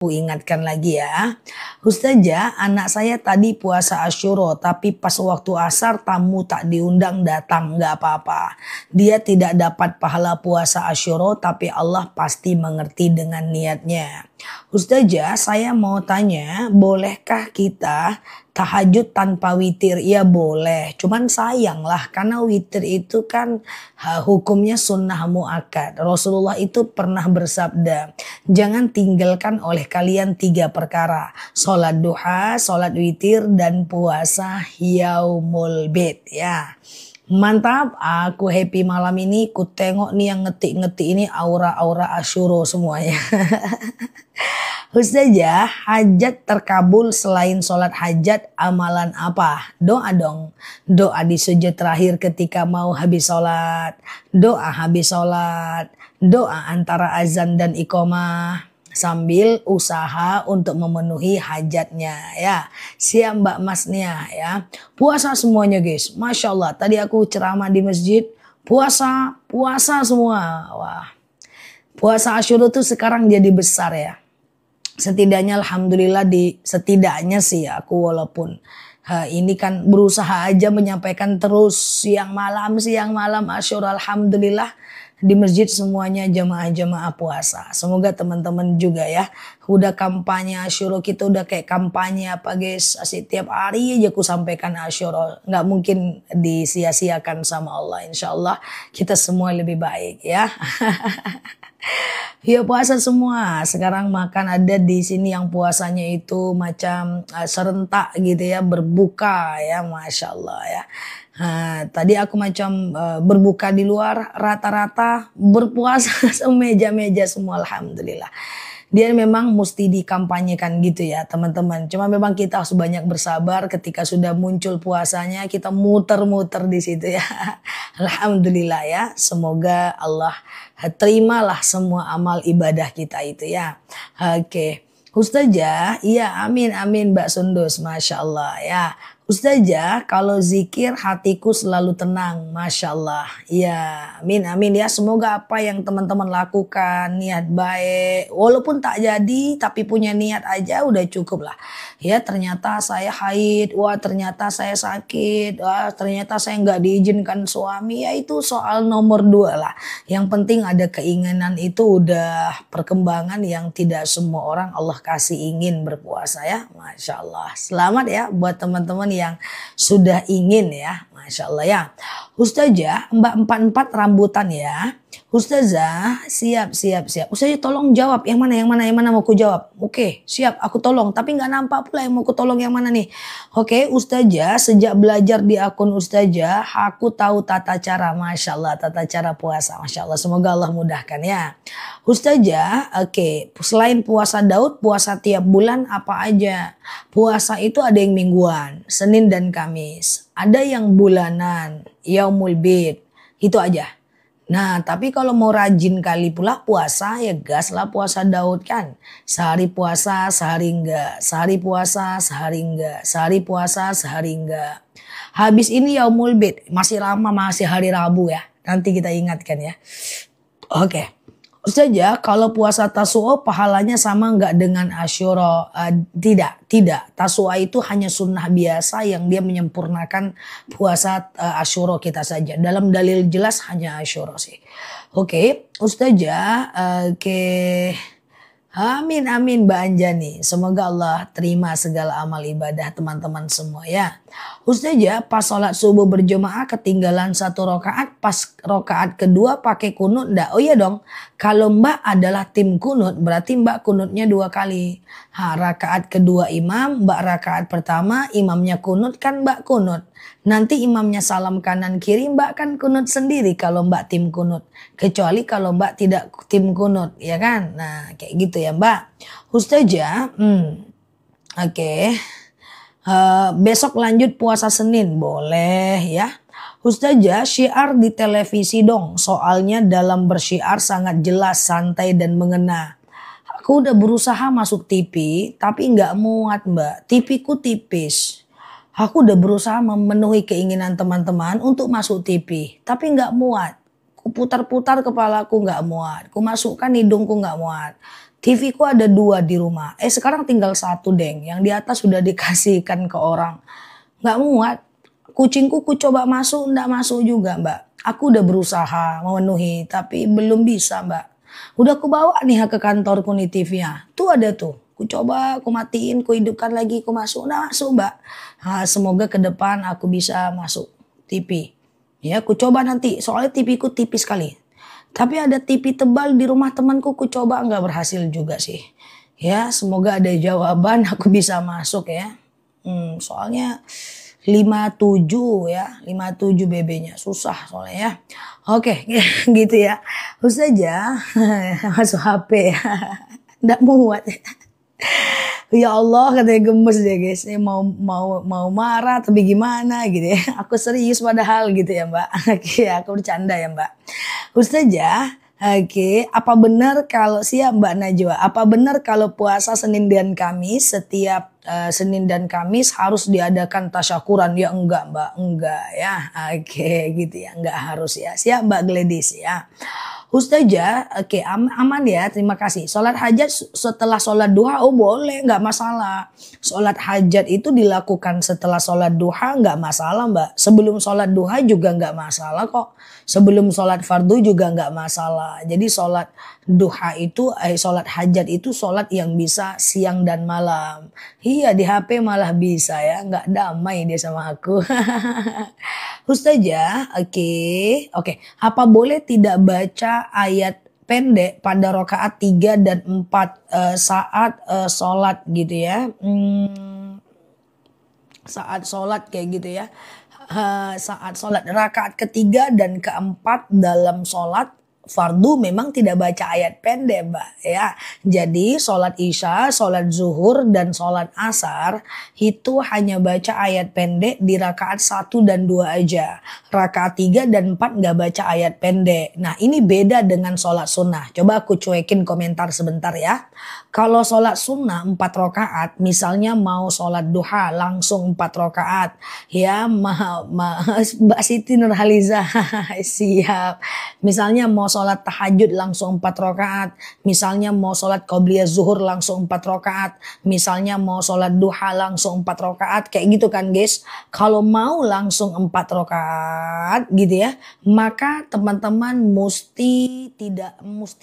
Ku ingatkan lagi ya. Ustazah, anak saya tadi puasa Asyura, tapi pas waktu asar tamu tak diundang datang, nggak apa-apa. Dia tidak dapat pahala puasa Asyura, tapi Allah pasti mengerti dengan niatnya. Ustazah, saya mau tanya, bolehkah kita tahajud tanpa witir? Ya boleh, cuman sayang lah karena witir itu kan hukumnya sunnah muakkad. Rasulullah itu pernah bersabda, jangan tinggalkan oleh kalian 3 perkara. Sholat duha, sholat witir, dan puasa yaumul bid ya. Mantap, aku happy malam ini. Ku tengok nih yang ngetik-ngetik ini aura-aura Asyura semuanya. Ustazah, hajat terkabul selain sholat hajat, amalan apa? Doa dong. Doa di sujud terakhir ketika mau habis sholat. Doa habis sholat. Doa antara azan dan iqomah. Sambil usaha untuk memenuhi hajatnya ya. Siap Mbak Masnia ya. Puasa semuanya guys. Masya Allah. Tadi aku ceramah di masjid. Puasa semua. Wah. Puasa Asyura tuh sekarang jadi besar ya. Setidaknya alhamdulillah setidaknya sih ya, aku walaupun ini kan berusaha aja menyampaikan terus siang malam Asyura, alhamdulillah di masjid semuanya jamaah-jamaah puasa. Semoga teman-teman juga ya, udah kampanye Asyura, kita udah kayak kampanye apa guys, setiap hari aja aku sampaikan Asyura, nggak mungkin disia-siakan sama Allah. Insya Allah kita semua lebih baik ya. Ya puasa semua. Sekarang makan ada di sini yang puasanya itu macam serentak gitu ya, berbuka ya, Masya Allah ya. Tadi aku macam berbuka di luar, rata-rata berpuasa semeja-meja semua, alhamdulillah. Dia memang mesti dikampanyekan gitu ya teman-teman. Cuma memang kita harus banyak bersabar ketika sudah muncul puasanya, kita muter-muter di situ ya. Alhamdulillah ya. Semoga Allah terimalah semua amal ibadah kita itu ya. Oke. Ustazah, iya amin Mbak Sundus, Masya Allah ya. Ustazah, kalau zikir hatiku selalu tenang, Masya Allah. Ya, amin ya. Semoga apa yang teman-teman lakukan, niat baik. Walaupun tak jadi, tapi punya niat aja udah cukup lah. Ya, ternyata saya haid, wah ternyata saya sakit, wah ternyata saya nggak diizinkan suami. Ya itu soal nomor 2 lah. Yang penting ada keinginan, itu udah perkembangan yang tidak semua orang Allah kasih ingin berpuasa ya. Masya Allah. Selamat ya buat teman-teman yang sudah ingin ya. Masya Allah ya. Ustazah, Mbak 44 rambutan ya. Ustazah, siap. Ustazah tolong jawab yang mana mau ku jawab. Oke, siap, aku tolong. Tapi nggak nampak pula yang mau ku tolong yang mana nih. Oke, Ustazah, sejak belajar di akun Ustazah, aku tahu tata cara, Masya Allah, tata cara puasa. Masya Allah, semoga Allah mudahkan ya. Ustazah, oke, selain puasa Daud, puasa tiap bulan apa aja? Puasa itu ada yang mingguan, Senin dan Kamis. Ada yang bulanan, Yaumul Bid, itu aja. Nah, tapi kalau mau rajin kali pula puasa, ya gas lah puasa Daud kan. Sehari puasa, sehari enggak. Sehari puasa, sehari enggak. Sehari puasa, sehari enggak. Habis ini Yaumul Bid, masih lama, masih hari Rabu ya. Nanti kita ingatkan ya. Oke. Ustazah, kalau puasa Tasu'a pahalanya sama enggak dengan Asyura? Tidak. Tasu'a itu hanya sunnah biasa yang dia menyempurnakan puasa Asyura kita saja. Dalam dalil jelas hanya Asyura sih. Oke, Ustazah, oke. Amin Mbak Anjani. Semoga Allah terima segala amal ibadah teman-teman semua ya. Ustazah, pas sholat subuh berjamaah ketinggalan 1 rakaat, pas rakaat kedua pakai kunut enggak? Oh iya dong. Kalau Mbak adalah tim kunut, berarti Mbak kunutnya 2 kali. Rakaat kedua imam, Mbak rakaat pertama, imamnya kunut kan Mbak kunut. Nanti imamnya salam kanan kiri, Mbak kan kunut sendiri kalau Mbak tim kunut. Kecuali kalau Mbak tidak tim kunut, ya kan? Nah, kayak gitu ya Mbak. Ustazah, oke. Besok lanjut puasa Senin, boleh ya. Ustazah, syiar di televisi dong. Soalnya dalam bersyiar sangat jelas, santai dan mengena. Aku udah berusaha masuk TV, tapi nggak muat Mbak. TV-ku tipis. Aku udah berusaha memenuhi keinginan teman-teman untuk masuk TV, tapi nggak muat. Ku putar-putar kepalaku nggak muat. Ku masukkan hidungku nggak muat. TV ku ada 2 di rumah. Sekarang tinggal 1 deng. Yang di atas sudah dikasihkan ke orang. Nggak muat. Kucingku ku coba masuk, nggak masuk juga Mbak. Aku udah berusaha memenuhi, tapi belum bisa Mbak. Udah ku bawa nih ke kantorku nih TV-nya. Tuh ada tuh. Ku coba, ku matiin, ku hidupkan lagi, ku masuk. Nggak masuk Mbak. Nah, semoga ke depan aku bisa masuk TV. Ya, ku coba nanti. Soalnya TV ku tipis sekali. Tapi ada TV tebal di rumah temanku, ku coba nggak berhasil juga sih. Ya, semoga ada jawaban aku bisa masuk ya. Soalnya 57 ya, 57 BB-nya susah soalnya ya. Oke, gitu ya. Ustazah masuk HP ya. Nggak muat. Ya Allah, katanya gemes deh guys. Ini mau marah tapi gimana gitu ya. Aku serius padahal gitu ya Mbak. Oke, aku bercanda ya Mbak. Ustazah, oke, apa benar kalau siap Mbak Najwa? Apa benar kalau puasa Senin dan Kamis setiap Senin dan Kamis harus diadakan tasyakuran? Ya enggak Mbak, enggak ya. Oke, gitu ya, enggak harus ya. Siap Mbak Gladys ya. Ustazah, oke, aman ya, terima kasih. Sholat hajat setelah sholat duha, oh boleh, nggak masalah. Sholat hajat itu dilakukan setelah sholat duha, nggak masalah Mbak. Sebelum sholat duha juga nggak masalah kok. Sebelum sholat fardu juga nggak masalah. Jadi sholat duha itu, sholat hajat itu sholat yang bisa siang dan malam. Iya, di HP malah bisa ya, nggak damai dia sama aku. Ustazah, oke. Apa boleh tidak baca ayat pendek pada rakaat 3 dan 4 saat sholat gitu ya? Saat sholat kayak gitu ya. Saat sholat rakaat ketiga dan keempat dalam sholat fardu memang tidak baca ayat pendek Mbak ya. Jadi sholat isya, sholat zuhur dan sholat asar itu hanya baca ayat pendek di rakaat 1 dan 2 aja. Rakaat 3 dan 4 nggak baca ayat pendek. Nah ini beda dengan sholat sunnah. Coba aku cuekin komentar sebentar ya. Kalau sholat sunnah 4 rakaat, misalnya mau sholat duha langsung 4 rakaat. Ya Mbak Siti Nurhaliza siap. Misalnya mau sholat tahajud langsung 4 rakaat. Misalnya mau sholat qobliyah zuhur langsung 4 rakaat. Misalnya mau sholat duha langsung 4 rakaat. Kayak gitu kan guys. Kalau mau langsung 4 rakaat gitu ya. Maka teman-teman mesti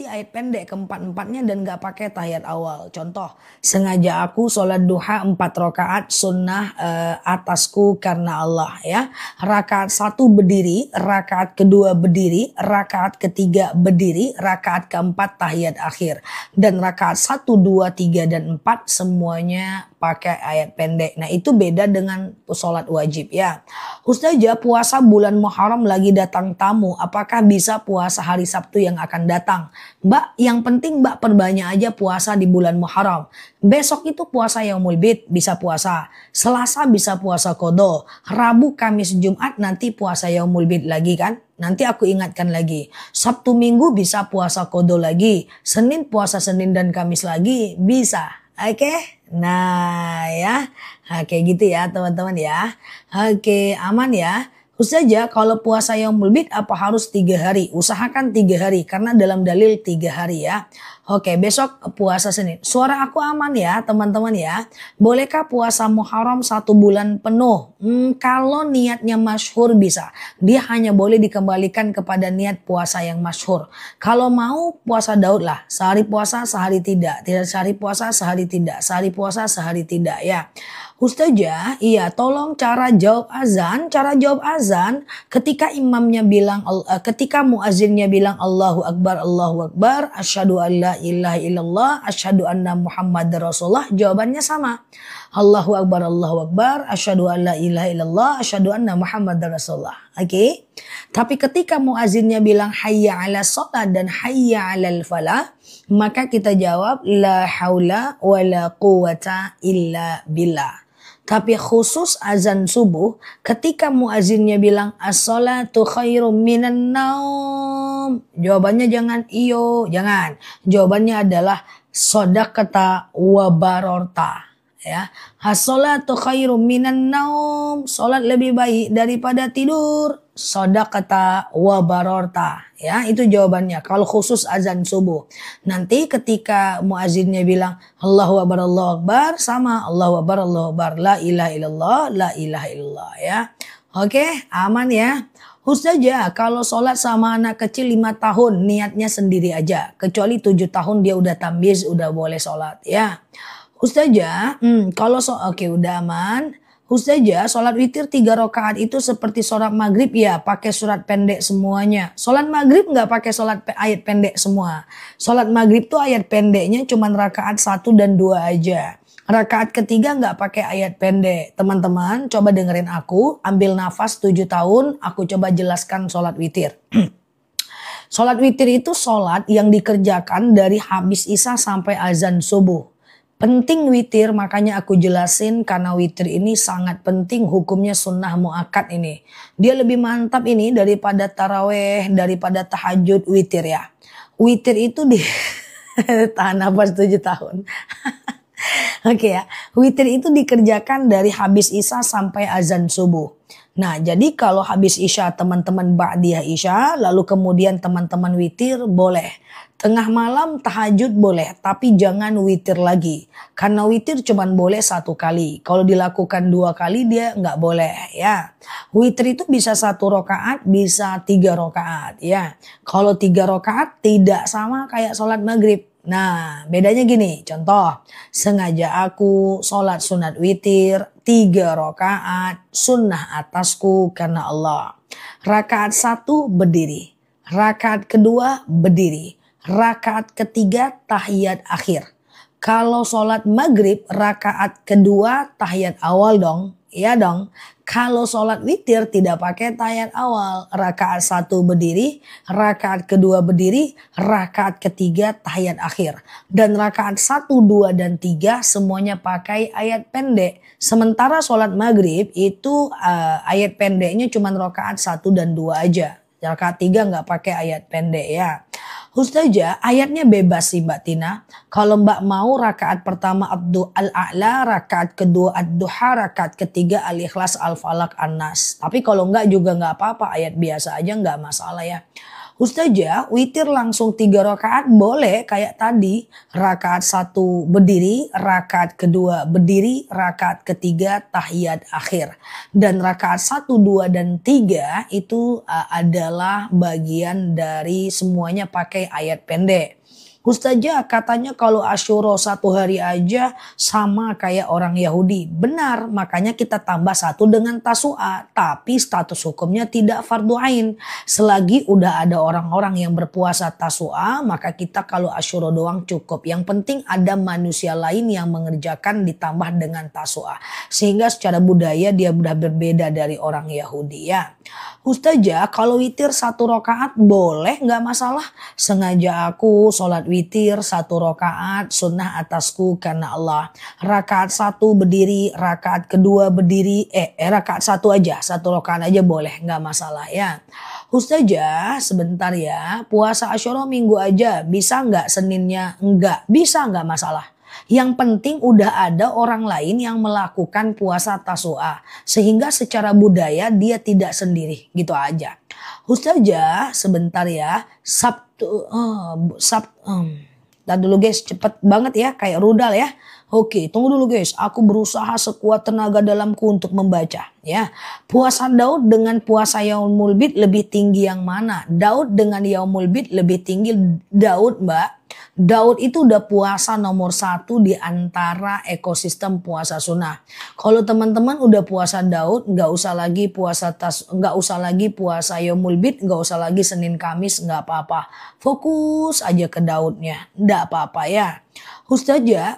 ayat pendek keempat-empatnya dan gak pakai tahiyat awal. Contoh, sengaja aku sholat duha 4 rakaat sunnah atasku karena Allah ya. Rakaat 1 berdiri, rakaat kedua berdiri, rakaat ketiga berdiri, rakaat keempat tahiyat akhir. Dan rakaat 1, 2, 3 dan 4 semuanya pakai ayat pendek. Nah itu beda dengan sholat wajib ya. Ustazah, puasa bulan Muharram lagi datang tamu. Apakah bisa puasa hari Sabtu yang akan datang? Mbak, yang penting Mbak perbanyak aja puasa di bulan Muharram. Besok itu puasa Yaumul Bid, bisa puasa. Selasa bisa puasa Qadha. Rabu, Kamis, Jumat nanti puasa Yaumul Bid lagi kan? Nanti aku ingatkan lagi. Sabtu Minggu bisa puasa Qadha lagi. Senin puasa Senin dan Kamis lagi bisa. Oke, nah ya, kayak gitu ya teman-teman ya. Oke, aman ya. Ustazah, kalau puasa Yaumul Bid apa harus 3 hari? Usahakan 3 hari karena dalam dalil 3 hari ya. Oke, besok puasa Senin. Suara aku aman ya teman-teman ya. Bolehkah puasa Muharram 1 bulan penuh? Kalau niatnya masyhur bisa. Dia hanya boleh dikembalikan kepada niat puasa yang masyhur. Kalau mau puasa Daud lah. Sehari puasa, sehari tidak. Tidak sehari puasa, sehari tidak. Sehari puasa, sehari tidak ya. Ustazah, iya tolong cara jawab azan. Cara jawab azan ketika imamnya bilang, ketika muazzinnya bilang Allahu Akbar, asyhadu an la ilaha illallah, asyhadu anna Muhammadar Rasulullah, jawabannya sama. Allahu Akbar, asyhadu an la ilaha illallah, asyhadu anna Muhammadar Rasulullah. Oke. Tapi ketika muazzinnya bilang hayya 'alas shalah dan hayya 'alal falah, maka kita jawab la haula wala quwata illa billah. Tapi khusus azan subuh, ketika muazzinnya bilang as-sholatu khairum minan naum, jawabannya jangan iyo, jangan. Jawabannya adalah shadaqata wa barorta. Ya, as-sholatu khairum minan naum, salat lebih baik daripada tidur. sodaqata wa barorta. Ya, itu jawabannya. Kalau khusus azan subuh. Nanti ketika muazzinnya bilang Allahu Akbar, Allahu Akbar, sama Allahu Akbar, Allahu Akbar, la ilaha illallah, la ilaha illallah ya. Oke, aman ya. Ustazah, kalau sholat sama anak kecil 5 tahun niatnya sendiri aja. Kecuali 7 tahun dia udah tamyiz, udah boleh sholat ya. Ustazah, kalau oke udah aman. Ustazah, sholat witir 3 rakaat itu seperti sholat maghrib ya, pakai surat pendek semuanya. Sholat maghrib nggak pakai ayat pendek semua. Sholat maghrib tuh ayat pendeknya cuma rakaat 1 dan 2 aja. Rakaat ketiga nggak pakai ayat pendek. Teman-teman, coba dengerin aku, ambil nafas 7 tahun, aku coba jelaskan sholat witir. Sholat witir itu sholat yang dikerjakan dari habis isya sampai azan subuh. Penting witir, makanya aku jelasin karena witir ini sangat penting, hukumnya sunnah muakkad ini. Dia lebih mantap ini daripada taraweh, daripada tahajud witir ya. Witir itu di tahan nafas 7 tahun. Oke ya, witir itu dikerjakan dari habis isya sampai azan subuh. Nah, jadi kalau habis isya teman-teman ba'diyah isya, lalu kemudian teman-teman witir boleh. Tengah malam tahajud boleh, tapi jangan witir lagi. Karena witir cuma boleh 1 kali. Kalau dilakukan 2 kali dia nggak boleh ya. Witir itu bisa 1 rakaat, bisa 3 rakaat ya. Kalau 3 rakaat tidak sama kayak sholat maghrib. Nah, bedanya gini, contoh, sengaja aku sholat sunat witir 3 rakaat, sunnah atasku karena Allah. Rakaat 1 berdiri, rakaat kedua berdiri, rakaat ketiga tahiyat akhir. Kalau sholat maghrib rakaat kedua tahiyat awal dong, ya dong. Kalau sholat witir tidak pakai tahiyat awal. Rakaat 1 berdiri, rakaat kedua berdiri, rakaat ketiga tahiyat akhir. Dan rakaat 1, 2, dan 3 semuanya pakai ayat pendek. Sementara sholat maghrib itu ayat pendeknya cuma rakaat 1 dan 2 aja. Rakaat 3 nggak pakai ayat pendek ya. Ustazah, ayatnya bebas sih Mbak Tina. Kalau Mbak mau rakaat pertama Al-A'la, rakaat kedua Ad-Duha, rakaat ketiga Al-Ikhlas, Al-Falaq, An-Nas. Tapi kalau enggak juga enggak apa-apa, ayat biasa aja enggak masalah ya. Ustazah, witir langsung 3 rakaat boleh kayak tadi. Rakaat 1 berdiri, rakaat kedua berdiri, rakaat ketiga tahiyat akhir. Dan rakaat 1, 2, dan 3 itu adalah bagian dari semuanya pakai ayat pendek. Ustazah, katanya kalau Asyura 1 hari aja sama kayak orang Yahudi. Benar, makanya kita tambah 1 dengan Tasu'a. Tapi status hukumnya tidak fardu ain. Selagi udah ada orang-orang yang berpuasa Tasu'a, maka kita kalau Asyura doang cukup. Yang penting ada manusia lain yang mengerjakan ditambah dengan Tasu'a. Sehingga secara budaya dia udah berbeda dari orang Yahudi ya. Ustazah, kalau witir 1 rakaat boleh nggak masalah. Sengaja aku sholat witir 1 rakaat, sunnah atasku karena Allah. Rakaat 1 berdiri, rakaat kedua berdiri, rakaat 1 aja, 1 rakaat aja boleh, nggak masalah ya. Ustazah, sebentar ya, puasa Asyura minggu aja, bisa nggak Seninnya? Enggak, bisa nggak masalah. Yang penting udah ada orang lain yang melakukan puasa Tasu'a. Sehingga secara budaya dia tidak sendiri. Gitu aja. Ustazah, sebentar ya. Ntar dulu guys, cepet banget ya. Kayak rudal ya. Oke, tunggu dulu guys. Aku berusaha sekuat tenaga dalamku untuk membaca. Ya, puasa Daud dengan puasa Yaumul Bid lebih tinggi yang mana? Daud dengan Yaumul Bid lebih tinggi Daud, Mbak. Daud itu udah puasa nomor 1 di antara ekosistem puasa sunnah. Kalau teman-teman udah puasa Daud, nggak usah lagi puasa Yaumul Bid, nggak usah lagi Senin Kamis, nggak apa-apa. Fokus aja ke Daudnya, nggak apa-apa ya. Ustazah,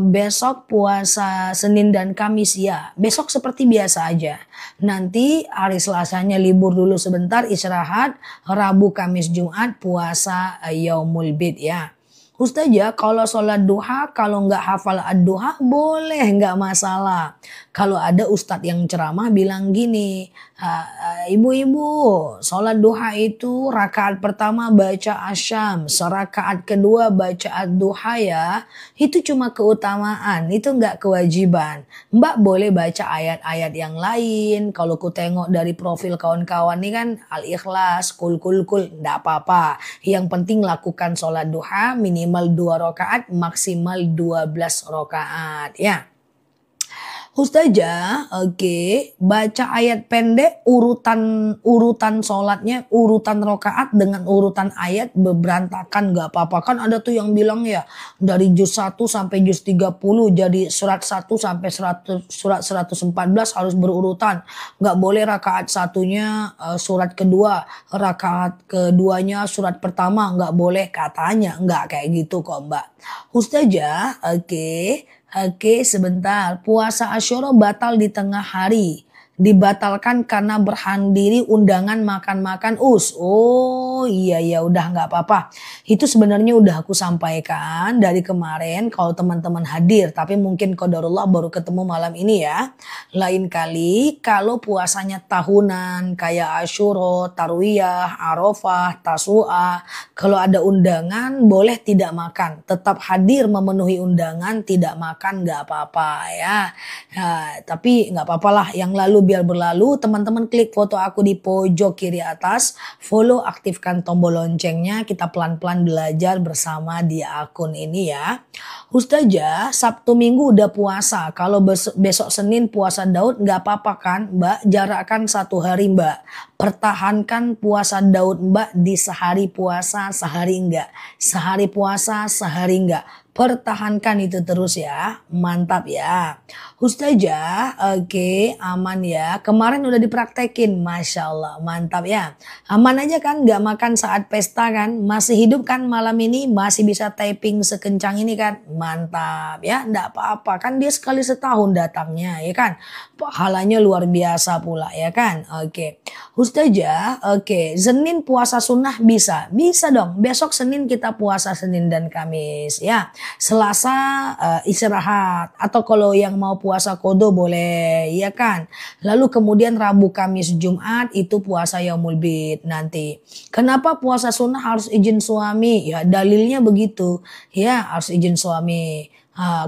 besok puasa Senin dan Kamis ya. Besok seperti biasa aja. Nanti hari Selasanya libur dulu sebentar, istirahat. Rabu, Kamis, Jumat puasa Yaumul Bid ya. Ustazah kalau sholat duha, kalau nggak hafal ad-duha boleh nggak masalah. Kalau ada ustadz yang ceramah bilang gini, ibu-ibu sholat duha itu rakaat pertama baca asyam, serakaat kedua baca ad-duha ya. Itu cuma keutamaan, itu nggak kewajiban. Mbak boleh baca ayat-ayat yang lain. Kalau ku tengok dari profil kawan-kawan ini kan Al-Ikhlas, kul, nggak apa-apa. Yang penting lakukan sholat duha minimal 2 rakaat, maksimal 12 rakaat ya. Ustazah, oke, baca ayat pendek urutan sholatnya, urutan rokaat dengan urutan ayat berantakan gak apa-apa. Kan ada tuh yang bilang ya dari juz 1 sampai juz 30 jadi surat 1 sampai surat 114 harus berurutan. Gak boleh rakaat satunya surat kedua, rakaat keduanya surat pertama gak boleh katanya. Gak kayak gitu kok Mbak. Ustazah, oke. Oke, sebentar. Puasa Asyura batal di tengah hari. Dibatalkan karena berhandiri undangan makan-makan us. Oh iya ya udah nggak apa-apa. Itu sebenarnya udah aku sampaikan dari kemarin kalau teman-teman hadir. Tapi mungkin qadarullah baru ketemu malam ini ya. Lain kali kalau puasanya tahunan kayak Asyura, Tarwiyah, Arafah, Tasu'a. Kalau ada undangan boleh tidak makan. Tetap hadir memenuhi undangan, tidak makan nggak apa-apa ya. Nah, tapi nggak apa-apa lah yang lalu biar berlalu. Teman-teman klik foto aku di pojok kiri atas, follow, aktifkan tombol loncengnya, kita pelan-pelan belajar bersama di akun ini ya. Ustazah, Sabtu Minggu udah puasa, kalau besok Senin puasa Daud nggak apa-apa kan Mbak? Jarakkan 1 hari Mbak. Pertahankan puasa Daud Mbak di sehari puasa sehari enggak, sehari puasa sehari enggak. Pertahankan itu terus ya, mantap ya. Ustazah, oke, aman ya. Kemarin udah dipraktekin, Masya Allah, mantap ya. Aman aja kan, gak makan saat pesta kan. Masih hidup kan malam ini, masih bisa typing sekencang ini kan. Mantap ya, gak apa-apa. Kan dia sekali setahun datangnya ya kan. Pahalanya luar biasa pula ya kan. Oke, Ustazah, oke, Senin puasa sunnah bisa? Bisa dong, besok Senin kita puasa Senin dan Kamis ya. Selasa istirahat atau kalau yang mau puasa kodo boleh ya kan. Lalu kemudian Rabu, Kamis, Jumat itu puasa Yaumul Bid nanti. Kenapa puasa sunnah harus izin suami? Ya dalilnya begitu ya, harus izin suami.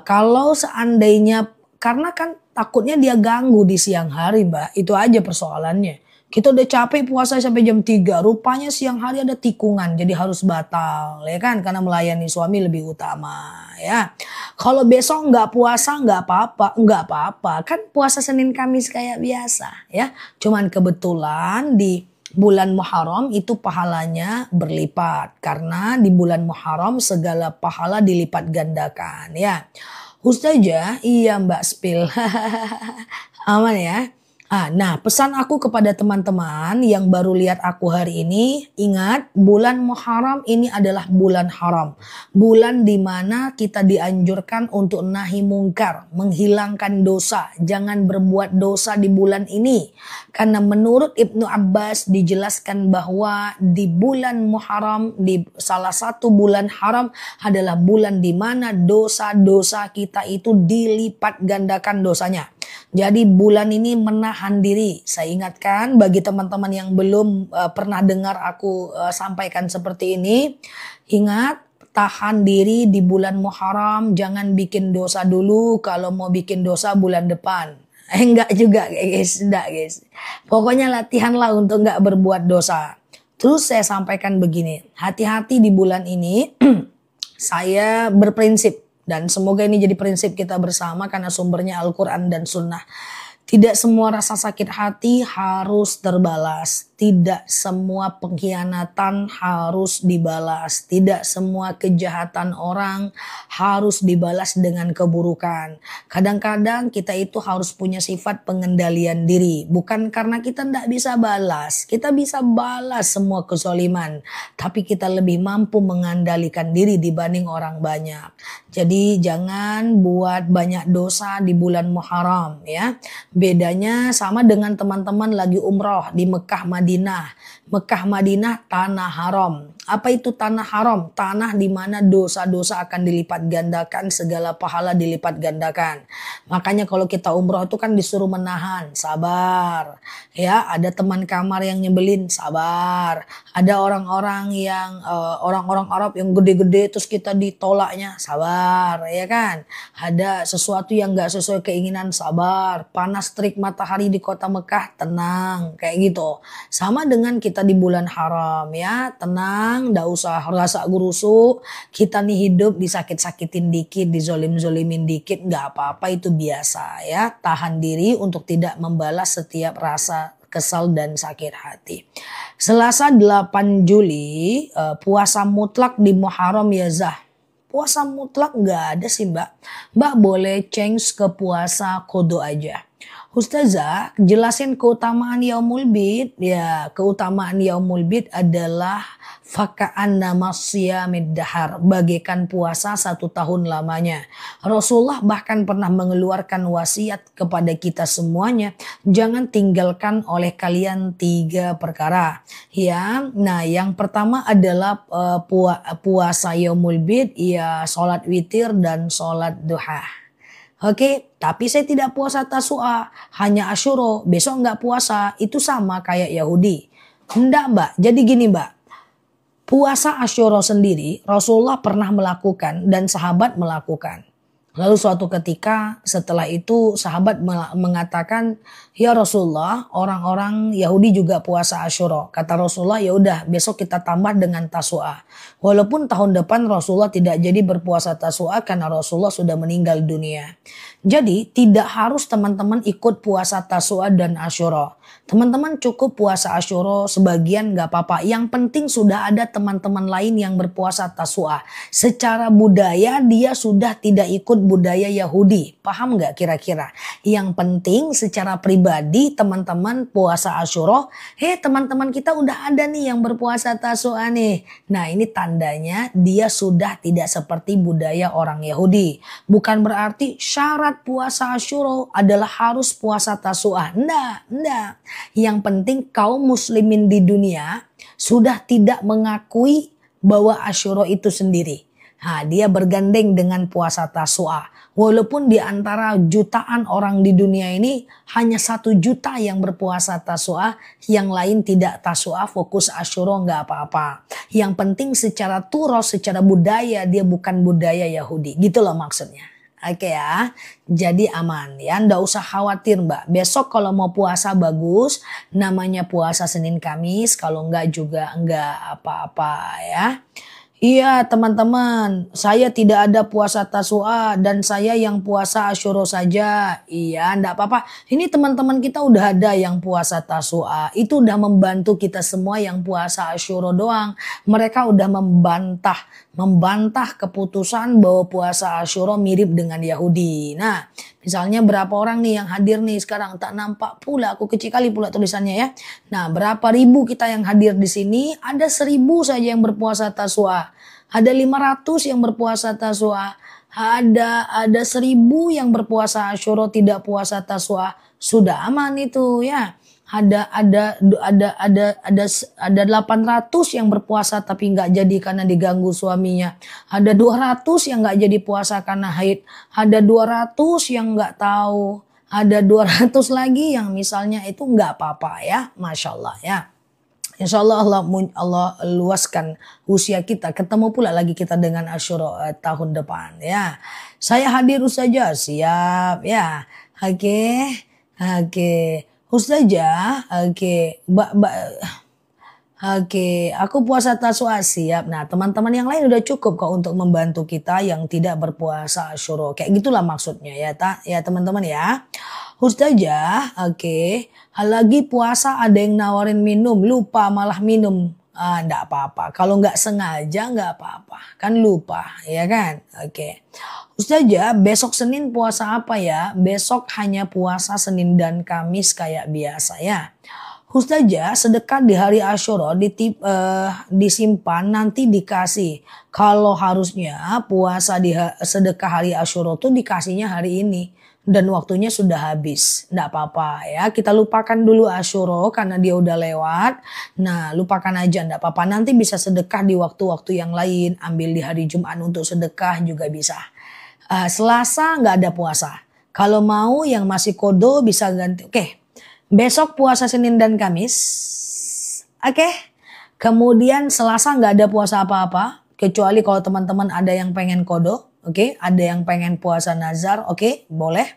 Kalau seandainya karena kan takutnya dia ganggu di siang hari Mbak, itu aja persoalannya. Kita udah capek puasa sampai jam 3. Rupanya siang hari ada tikungan. Jadi harus batal. Ya kan? Karena melayani suami lebih utama. Ya. Kalau besok nggak puasa nggak apa-apa. Nggak apa-apa. Kan puasa Senin Kamis kayak biasa. Ya. Cuman kebetulan di bulan Muharram itu pahalanya berlipat. Karena di bulan Muharram segala pahala dilipat gandakan. Ya. Ustazah, iya Mbak Spil. Aman ya. Nah, pesan aku kepada teman-teman yang baru lihat aku hari ini, ingat bulan Muharram ini adalah bulan haram. Bulan di mana kita dianjurkan untuk nahi mungkar, menghilangkan dosa. Jangan berbuat dosa di bulan ini. Karena menurut Ibnu Abbas dijelaskan bahwa di bulan Muharram, di salah satu bulan haram adalah bulan di mana dosa-dosa kita itu dilipat gandakan dosanya. Jadi bulan ini menahan diri. Saya ingatkan bagi teman-teman yang belum pernah dengar aku sampaikan seperti ini. Ingat, tahan diri di bulan Muharram. Jangan bikin dosa dulu. Kalau mau bikin dosa bulan depan. Enggak juga guys. Enggak guys. Pokoknya latihanlah untuk enggak berbuat dosa. Terus saya sampaikan begini. Hati-hati di bulan ini. Saya berprinsip. Dan semoga ini jadi prinsip kita bersama karena sumbernya Al-Quran dan Sunnah. Tidak semua rasa sakit hati harus terbalas. Tidak semua pengkhianatan harus dibalas. Tidak semua kejahatan orang harus dibalas dengan keburukan. Kadang-kadang kita itu harus punya sifat pengendalian diri. Bukan karena kita tidak bisa balas. Kita bisa balas semua kezaliman. Tapi kita lebih mampu mengendalikan diri dibanding orang banyak. Jadi jangan buat banyak dosa di bulan Muharram ya. Bedanya sama dengan teman-teman lagi umroh di Mekah Madinah. Mekah Madinah tanah haram. Apa itu tanah haram? Tanah di mana dosa-dosa akan dilipat gandakan, segala pahala dilipat gandakan. Makanya kalau kita umroh itu kan disuruh menahan, sabar. Ya, ada teman kamar yang nyebelin, sabar. Ada orang-orang yang orang-orang Arab yang gede-gede terus kita ditolaknya, sabar, ya kan? Ada sesuatu yang nggak sesuai keinginan, sabar. Panas terik matahari di kota Mekah, tenang, kayak gitu. Sama dengan kita di bulan haram, ya, tenang, nggak usah rasa gerusuk. Kita nih hidup disakit-sakitin dikit, dizolim-zolimin dikit, nggak apa-apa, itu biasa, ya. Tahan diri untuk tidak membalas setiap rasa kesal dan sakit hati. Selasa 8 Juli puasa mutlak di Muharram ya Zah. Puasa mutlak nggak ada sih Mbak. Mbak boleh change ke puasa kodo aja. Ustazah, jelasin keutamaan Yaumul Bid. Ya, keutamaan Yaumul Bid adalah faka'anna masyamid dahar, bagaikan puasa 1 tahun lamanya. Rasulullah bahkan pernah mengeluarkan wasiat kepada kita semuanya, jangan tinggalkan oleh kalian 3 perkara. Ya, nah yang pertama adalah puasa Yaumul Bid, ya sholat witir dan sholat duha. Oke, tapi saya tidak puasa Tasu'a, hanya Asyura, besok nggak puasa, itu sama kayak Yahudi. Enggak Mbak, jadi gini Mbak, puasa Asyura sendiri Rasulullah pernah melakukan dan sahabat melakukan. Lalu suatu ketika setelah itu sahabat mengatakan, ya Rasulullah, orang-orang Yahudi juga puasa Asyura. Kata Rasulullah, ya udah besok kita tambah dengan Tasu'a. Walaupun tahun depan Rasulullah tidak jadi berpuasa Tasu'a karena Rasulullah sudah meninggal dunia. Jadi tidak harus teman-teman ikut puasa Tasu'a dan Asyura. Teman-teman cukup puasa Asyura sebagian gak apa-apa. Yang penting sudah ada teman-teman lain yang berpuasa Tasu'a. Secara budaya dia sudah tidak ikut budaya Yahudi. Paham gak kira-kira? Yang penting secara pribadi teman-teman puasa Asyura. Teman-teman kita udah ada nih yang berpuasa Tasu'a nih. Nah ini tandanya dia sudah tidak seperti budaya orang Yahudi. Bukan berarti syarat puasa Asyura adalah harus puasa Tasu'a. Enggak. Yang penting kaum muslimin di dunia sudah tidak mengakui bahwa Asyura itu sendiri. Nah, dia bergandeng dengan puasa Tasu'a. Walaupun di antara jutaan orang di dunia ini hanya 1 juta yang berpuasa Tasu'a, yang lain tidak Tasu'a, fokus Asyura nggak apa-apa. Yang penting secara turos, secara budaya dia bukan budaya Yahudi. Gitu loh maksudnya. Oke ya, jadi aman ya, ndak usah khawatir Mbak. Besok kalau mau puasa bagus, namanya puasa Senin Kamis, kalau enggak juga enggak apa-apa ya. Iya teman-teman, saya tidak ada puasa Tasu'a dan saya yang puasa Asyura saja. Iya enggak apa-apa, ini teman-teman kita udah ada yang puasa Tasu'a. Itu udah membantu kita semua yang puasa Asyura doang. Mereka udah membantah keputusan bahwa puasa Asyura mirip dengan Yahudi. Nah misalnya berapa orang nih yang hadir nih sekarang, tak nampak pula, aku kecil kali pula tulisannya ya. Nah berapa ribu kita yang hadir di sini, ada 1000 saja yang berpuasa Tasu'a. Ada 500 yang berpuasa Tasu'a. Ada 1000 yang berpuasa Asyura tidak puasa Tasu'a. Sudah aman itu ya. Ada 800 yang berpuasa tapi nggak jadi karena diganggu suaminya. Ada 200 yang nggak jadi puasa karena haid. Ada 200 yang nggak tahu. Ada 200 lagi yang misalnya itu nggak apa-apa ya. Masya Allah ya. Insya Allah Allah luaskan usia kita. Ketemu pula lagi kita dengan Asyura tahun depan ya. Saya hadir saja siap ya. Oke. Ustazah, oke, aku puasa Tasu'a siap. Nah, teman-teman yang lain udah cukup kok untuk membantu kita yang tidak berpuasa Asyura. Kayak gitulah maksudnya ya teman-teman ya. Ustazah, oke, lagi puasa ada yang nawarin minum, lupa malah minum. Enggak apa-apa. Kalau nggak sengaja nggak apa-apa. Kan lupa, ya kan? Oke. Ustazah, besok Senin puasa apa ya? Besok hanya puasa Senin dan Kamis kayak biasa ya. Ustazah, sedekah di hari Asyura disimpan nanti dikasih. Kalau harusnya puasa di sedekah hari Asyura tuh dikasihnya hari ini. dan waktunya sudah habis. Nggak apa-apa ya, kita lupakan dulu Asyura karena dia udah lewat. Nah, lupakan aja, nggak apa-apa. Nanti bisa sedekah di waktu-waktu yang lain. Ambil di hari Jumat untuk sedekah juga bisa. Selasa nggak ada puasa. Kalau mau yang masih kodo bisa ganti. Oke, besok puasa Senin dan Kamis. Oke, kemudian Selasa nggak ada puasa apa-apa. Kecuali kalau teman-teman ada yang pengen kodo. Oke, ada yang pengen puasa nazar. Oke, boleh.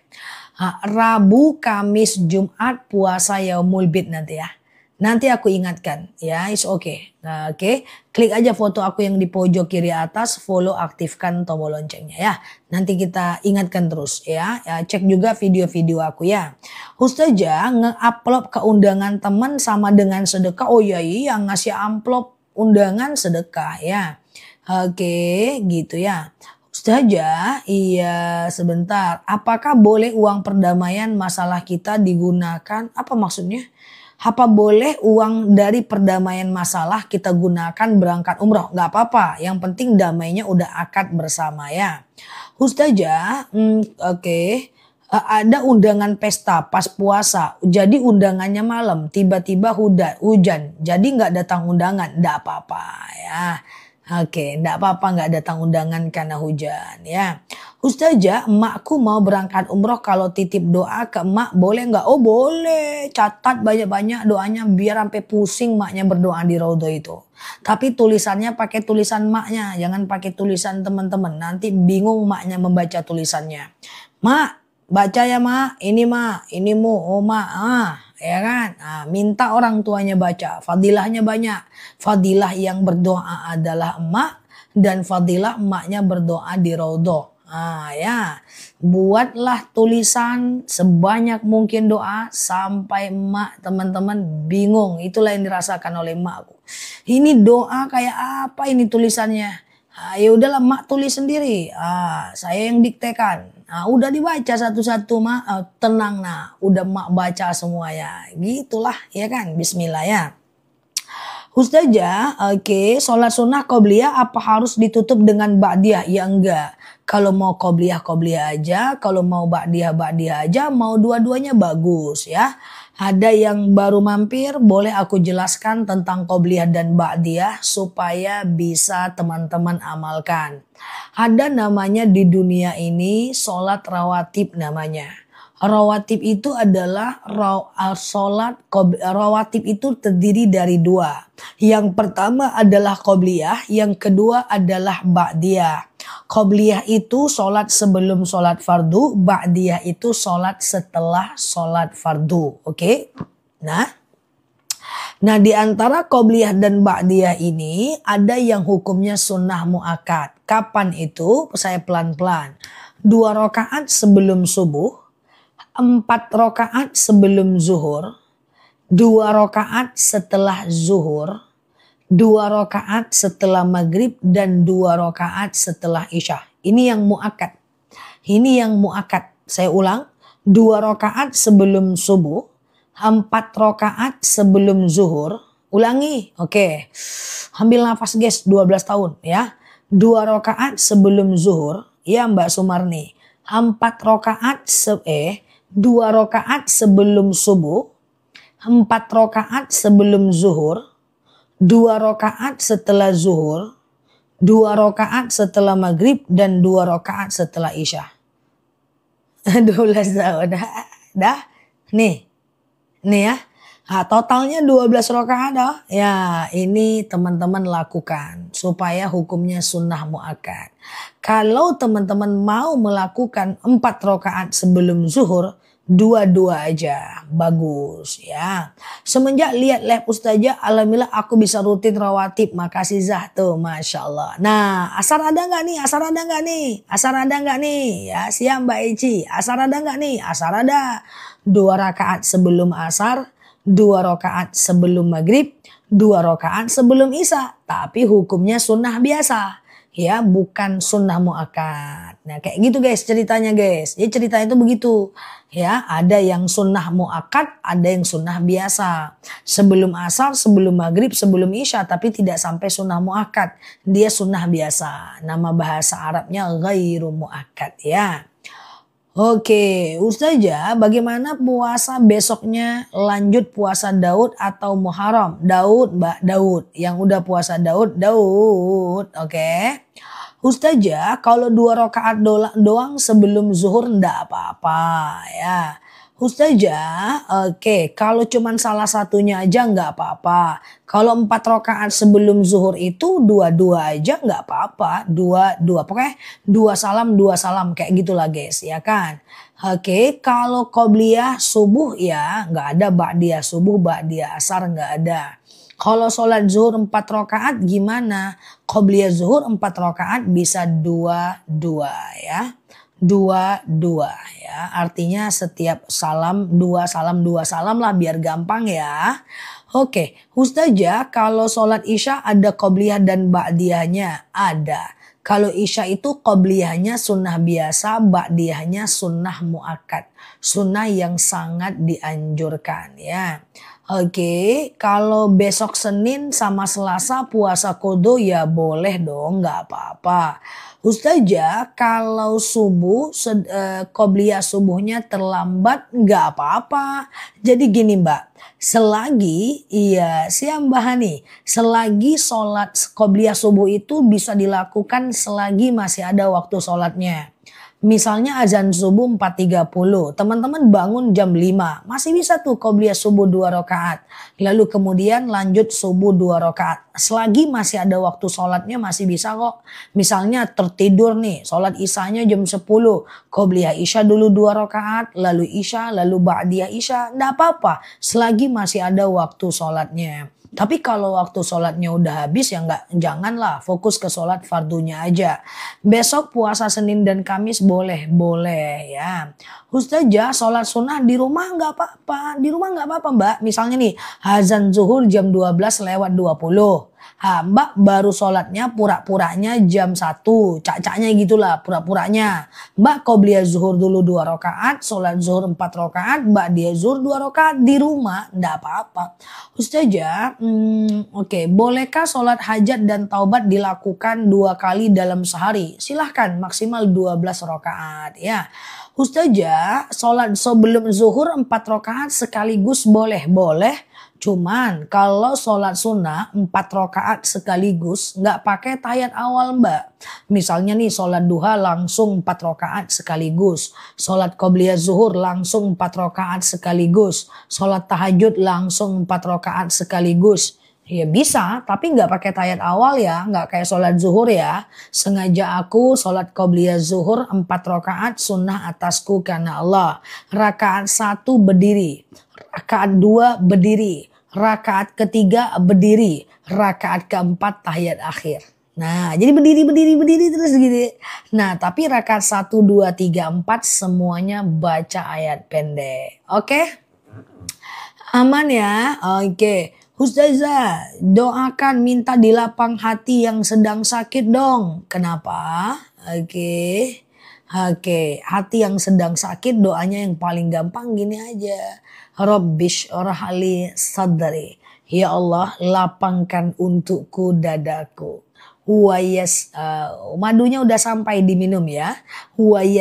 Rabu, Kamis, Jumat puasa Yaumul Bid nanti ya. Nanti aku ingatkan ya, it's okay. Nah, oke, klik aja foto aku yang di pojok kiri atas, follow, aktifkan tombol loncengnya ya. Nanti kita ingatkan terus ya. Cek juga video-video aku ya. Ustazah nge-upload keundangan teman sama dengan sedekah. Oh iya, yang ngasih amplop undangan sedekah ya. Oke, gitu ya. Ustazah, iya sebentar. Apakah boleh uang perdamaian masalah kita digunakan? Apa maksudnya? Apa boleh uang dari perdamaian masalah kita gunakan berangkat umroh? Gak apa-apa, yang penting damainya udah akad bersama ya. Ustazah, oke. Ada undangan pesta pas puasa, jadi undangannya malam, tiba-tiba hujan, jadi gak datang undangan, gak apa-apa ya. Oke, enggak apa-apa nggak datang undangan karena hujan ya. Ustazah, emakku mau berangkat umroh, kalau titip doa ke emak boleh nggak? Oh boleh, catat banyak-banyak doanya biar sampai pusing emaknya berdoa di raudhah itu. Tapi tulisannya pakai tulisan emaknya, jangan pakai tulisan teman-teman. Nanti bingung emaknya membaca tulisannya. Mak, baca ya mak, ini mu, oh mak, ya kan? Minta orang tuanya baca, fadilahnya banyak. Fadilah yang berdoa adalah emak dan fadilah emaknya berdoa di raudhah. Ya, buatlah tulisan sebanyak mungkin doa sampai emak teman-teman bingung. Itulah yang dirasakan oleh emakku. Ini doa kayak apa ini tulisannya? Ya udahlah mak tulis sendiri. Saya yang diktekan. Udah dibaca satu-satu mak, tenang nah, udah mak baca semua ya. Gitulah ya kan, bismillah ya. Ustazah, oke, sholat sunnah qobliyah apa harus ditutup dengan ba'diyah? Ya enggak. Kalau mau qobliyah aja, kalau mau ba'diyah aja, mau dua-duanya bagus ya. Ada yang baru mampir, boleh aku jelaskan tentang qobliyah dan ba'diyah supaya bisa teman-teman amalkan. Ada namanya di dunia ini sholat rawatib namanya. Rawatib itu adalah rawatib itu terdiri dari dua. Yang pertama adalah qobliyah, yang kedua adalah ba'diyah. Qobliyah itu sholat sebelum sholat fardu, ba'diyah itu sholat setelah sholat fardu. Oke? Nah di antara qobliyah dan ba'diyah ini ada yang hukumnya sunnah mu'akkad. Kapan itu? Saya pelan-pelan. 2 rakaat sebelum subuh, 4 rakaat sebelum zuhur, 2 rakaat setelah zuhur, 2 rakaat setelah maghrib, dan 2 rakaat setelah isya. Ini yang mu'akkad. Ini yang mu'akkad. Saya ulang, 2 rakaat sebelum subuh, 4 rakaat sebelum zuhur. Ulangi, oke. Ambil nafas guys, 12 tahun ya. 2 rakaat sebelum zuhur, ya Mbak Sumarni. 4 rakaat 2 rakaat sebelum subuh, 4 rakaat sebelum zuhur, 2 rakaat setelah zuhur, 2 rakaat setelah maghrib, dan 2 rakaat setelah isya. 12 tahun. Dah? Nih ya. Totalnya 12 rakaat dah. Ya, ini teman-teman lakukan supaya hukumnya sunnah mu'akkad. Kalau teman-teman mau melakukan 4 rakaat sebelum zuhur, 2 aja, bagus ya. Semenjak lihat live Ustazah, alhamdulillah aku bisa rutin rawatib. Makasih Zah tuh, masya Allah. Nah, asar ada nggak nih? Asar ada nggak nih? Asar ada nggak nih? Ya, siap Mbak Eci. Asar ada nggak nih? Asar ada. 2 rakaat sebelum asar, 2 rakaat sebelum maghrib, 2 rakaat sebelum isya. Tapi hukumnya sunnah biasa. Ya, bukan sunnah mu'akkad. Nah, kayak gitu guys ceritanya guys. Jadi ceritanya itu begitu. Ya, ada yang sunnah mu'akkad, ada yang sunnah biasa. Sebelum asar, sebelum maghrib, sebelum isya, tapi tidak sampai sunnah mu'akkad. Dia sunnah biasa. Nama bahasa Arabnya ghairu mu'akkad ya. Oke, Ustazah, bagaimana puasa besoknya lanjut puasa Daud atau Muharram? Daud, Mbak Daud. Yang udah puasa Daud, Daud. Oke. Ustazah, kalau 2 rakaat doang sebelum zuhur ndak apa-apa ya. Ustazah, oke, kalau cuman salah satunya aja nggak apa-apa. Kalau 4 rakaat sebelum zuhur itu dua-dua aja nggak apa-apa. Dua-dua, pokoknya dua salam kayak gitulah guys, ya kan. Oke, kalau qobliyah subuh ya nggak ada, ba'diyah subuh, ba'diyah asar nggak ada. Kalau sholat zuhur 4 rakaat gimana? Qobliyah zuhur 4 rakaat bisa dua-dua ya. Dua-dua ya. Artinya setiap salam dua salam lah biar gampang ya. Oke, Ustazah, kalau sholat isya ada qobliyah dan ba'diyahnya? Ada. Kalau isya itu qobliyahnya sunnah biasa, ba'diyahnya sunnah muakkad. Sunnah yang sangat dianjurkan ya. Oke, kalau besok Senin sama Selasa puasa kodo ya boleh dong, nggak apa-apa. Ustazah, kalau subuh, qobliyah subuhnya terlambat nggak apa-apa. Jadi gini Mbak, selagi, iya siap Mbak Hani, selagi sholat qobliyah subuh itu bisa dilakukan selagi masih ada waktu sholatnya. Misalnya azan subuh 4.30, teman-teman bangun jam 5, masih bisa tuh qobliyah subuh 2 rakaat. Lalu kemudian lanjut subuh 2 rakaat. Selagi masih ada waktu sholatnya masih bisa kok. Misalnya tertidur nih, sholat isyanya jam 10, qobliyah isya dulu 2 rakaat, lalu isya, lalu ba'diyah isya, nggak apa-apa. Selagi masih ada waktu sholatnya. Tapi kalau waktu sholatnya udah habis ya janganlah, fokus ke sholat fardunya aja. Besok puasa Senin dan Kamis boleh ya. Ustazah, sholat sunnah di rumah nggak apa-apa. Di rumah nggak apa-apa Mbak. Misalnya nih azan zuhur jam 12:20. Mbak baru sholatnya pura-puranya jam 1. Cak-caknya gitulah pura-puranya. Mbak qobliyah zuhur dulu 2 rakaat. Sholat zuhur 4 rakaat. Mbak dia zuhur 2 rakaat di rumah. Nggak apa-apa. Ustazah, oke. Bolehkah sholat hajat dan taubat dilakukan 2 kali dalam sehari? Silahkan maksimal 12 rakaat ya. Ustazah, sholat sebelum zuhur 4 rakaat sekaligus boleh. Cuman kalau sholat sunnah 4 rakaat sekaligus nggak pakai tahiyat awal Mbak. Misalnya nih sholat duha langsung 4 rakaat sekaligus. Sholat qobliyah zuhur langsung 4 rakaat sekaligus. Sholat tahajud langsung 4 rakaat sekaligus. Ya bisa, tapi nggak pakai tahiyat awal ya, nggak kayak sholat zuhur ya. Sengaja aku sholat qobliyah zuhur 4 rakaat sunnah atasku karena Allah. Rakaat 1 berdiri, rakaat 2 berdiri, rakaat ketiga berdiri, rakaat keempat tahiyat akhir. Nah, jadi berdiri terus gitu. Nah, tapi rakaat 1, 2, 3, 4 semuanya baca ayat pendek. Oke? Aman ya? Oke. Ustazah, doakan minta di lapang hati yang sedang sakit dong. Kenapa? Oke. Hati yang sedang sakit doanya yang paling gampang gini aja. Rabbish orhali sadri. Ya Allah, lapangkan untukku dadaku. Madunya udah sampai diminum ya.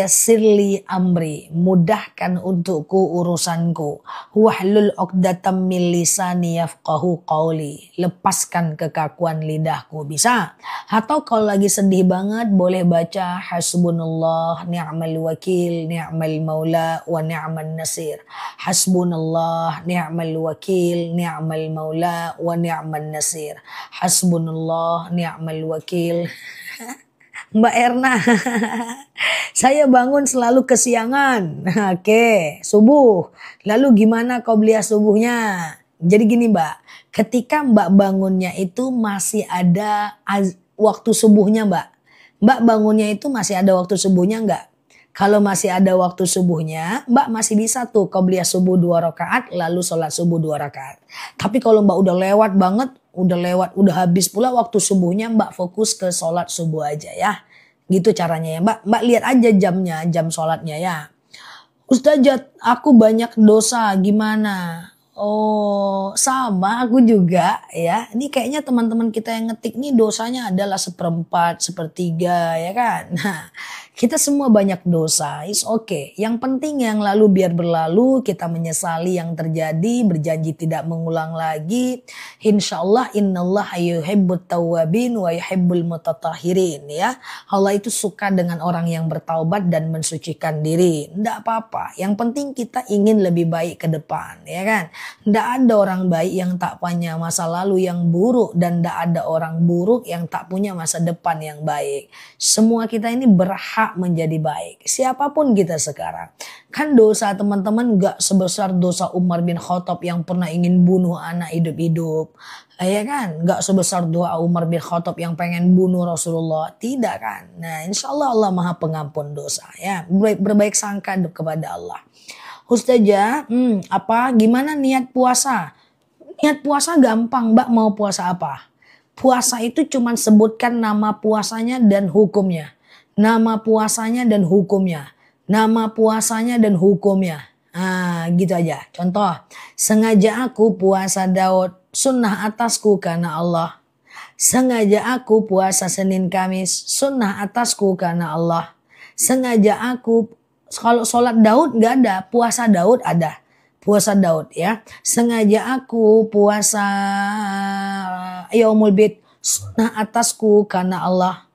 Sirli amri, mudahkan untukku urusanku. Wahlul 'uqdatam min lisani yafqahu qawli, lepaskan kekakuan lidahku. Bisa. Atau kalau lagi sedih banget boleh baca hasbunallah ni'mal wakil ni'mal maula wa ni'man nasir. Hasbunallah ni'mal wakil ni'mal maula wa ni'man nasir. Hasbunallah ni'mal wakil. Mbak Erna, saya bangun selalu kesiangan. Oke, subuh. Lalu gimana qobliyah subuhnya? Jadi gini Mbak, ketika Mbak bangunnya itu masih ada waktu subuhnya Mbak. Mbak bangunnya itu masih ada waktu subuhnya enggak? Kalau masih ada waktu subuhnya, Mbak masih bisa tuh qobliyah subuh 2 rakaat lalu sholat subuh 2 rakaat. Tapi kalau Mbak udah lewat banget, udah habis pula waktu subuhnya, Mbak fokus ke sholat subuh aja ya. Gitu caranya ya Mbak. Mbak lihat aja jamnya, jam sholatnya ya. Ustazah, aku banyak dosa, gimana? Oh, sama aku juga ya. Ini kayaknya teman-teman kita yang ngetik nih dosanya adalah 1/4, 1/3 ya kan. Nah, Kita semua banyak dosa, is okay. Yang penting yang lalu biar berlalu, kita menyesali yang terjadi, berjanji tidak mengulang lagi. Insya Allah innallaha yuhibbut tawwabin wa yuhibbul mutatahhirin ya. Allah itu suka dengan orang yang bertaubat dan mensucikan diri. Tidak apa-apa, yang penting kita ingin lebih baik ke depan ya kan. Tidak ada orang baik yang tak punya masa lalu yang buruk, dan tidak ada orang buruk yang tak punya masa depan yang baik. Semua kita ini berhak menjadi baik. Siapapun kita sekarang. Kan dosa teman-teman gak sebesar dosa Umar bin Khattab yang pernah ingin bunuh anak hidup-hidup. Ya kan? Gak sebesar doa Umar bin Khattab yang pengen bunuh Rasulullah. Tidak kan? Nah insya Allah Allah maha pengampun dosa ya. Berbaik sangka kepada Allah. Ustazah, gimana niat puasa? Niat puasa gampang, Mbak, mau puasa apa? Puasa itu cuma sebutkan nama puasanya dan hukumnya. Nama puasanya dan hukumnya. Nama puasanya dan hukumnya. Gitu aja. Contoh, sengaja aku puasa Daud, sunnah atasku karena Allah. Sengaja aku puasa Senin Kamis, sunnah atasku karena Allah. Sengaja aku, kalau sholat Daud nggak ada, puasa Daud ada. Puasa Daud ya. Sengaja aku puasa Yaumul Bid, sunnah atasku karena Allah.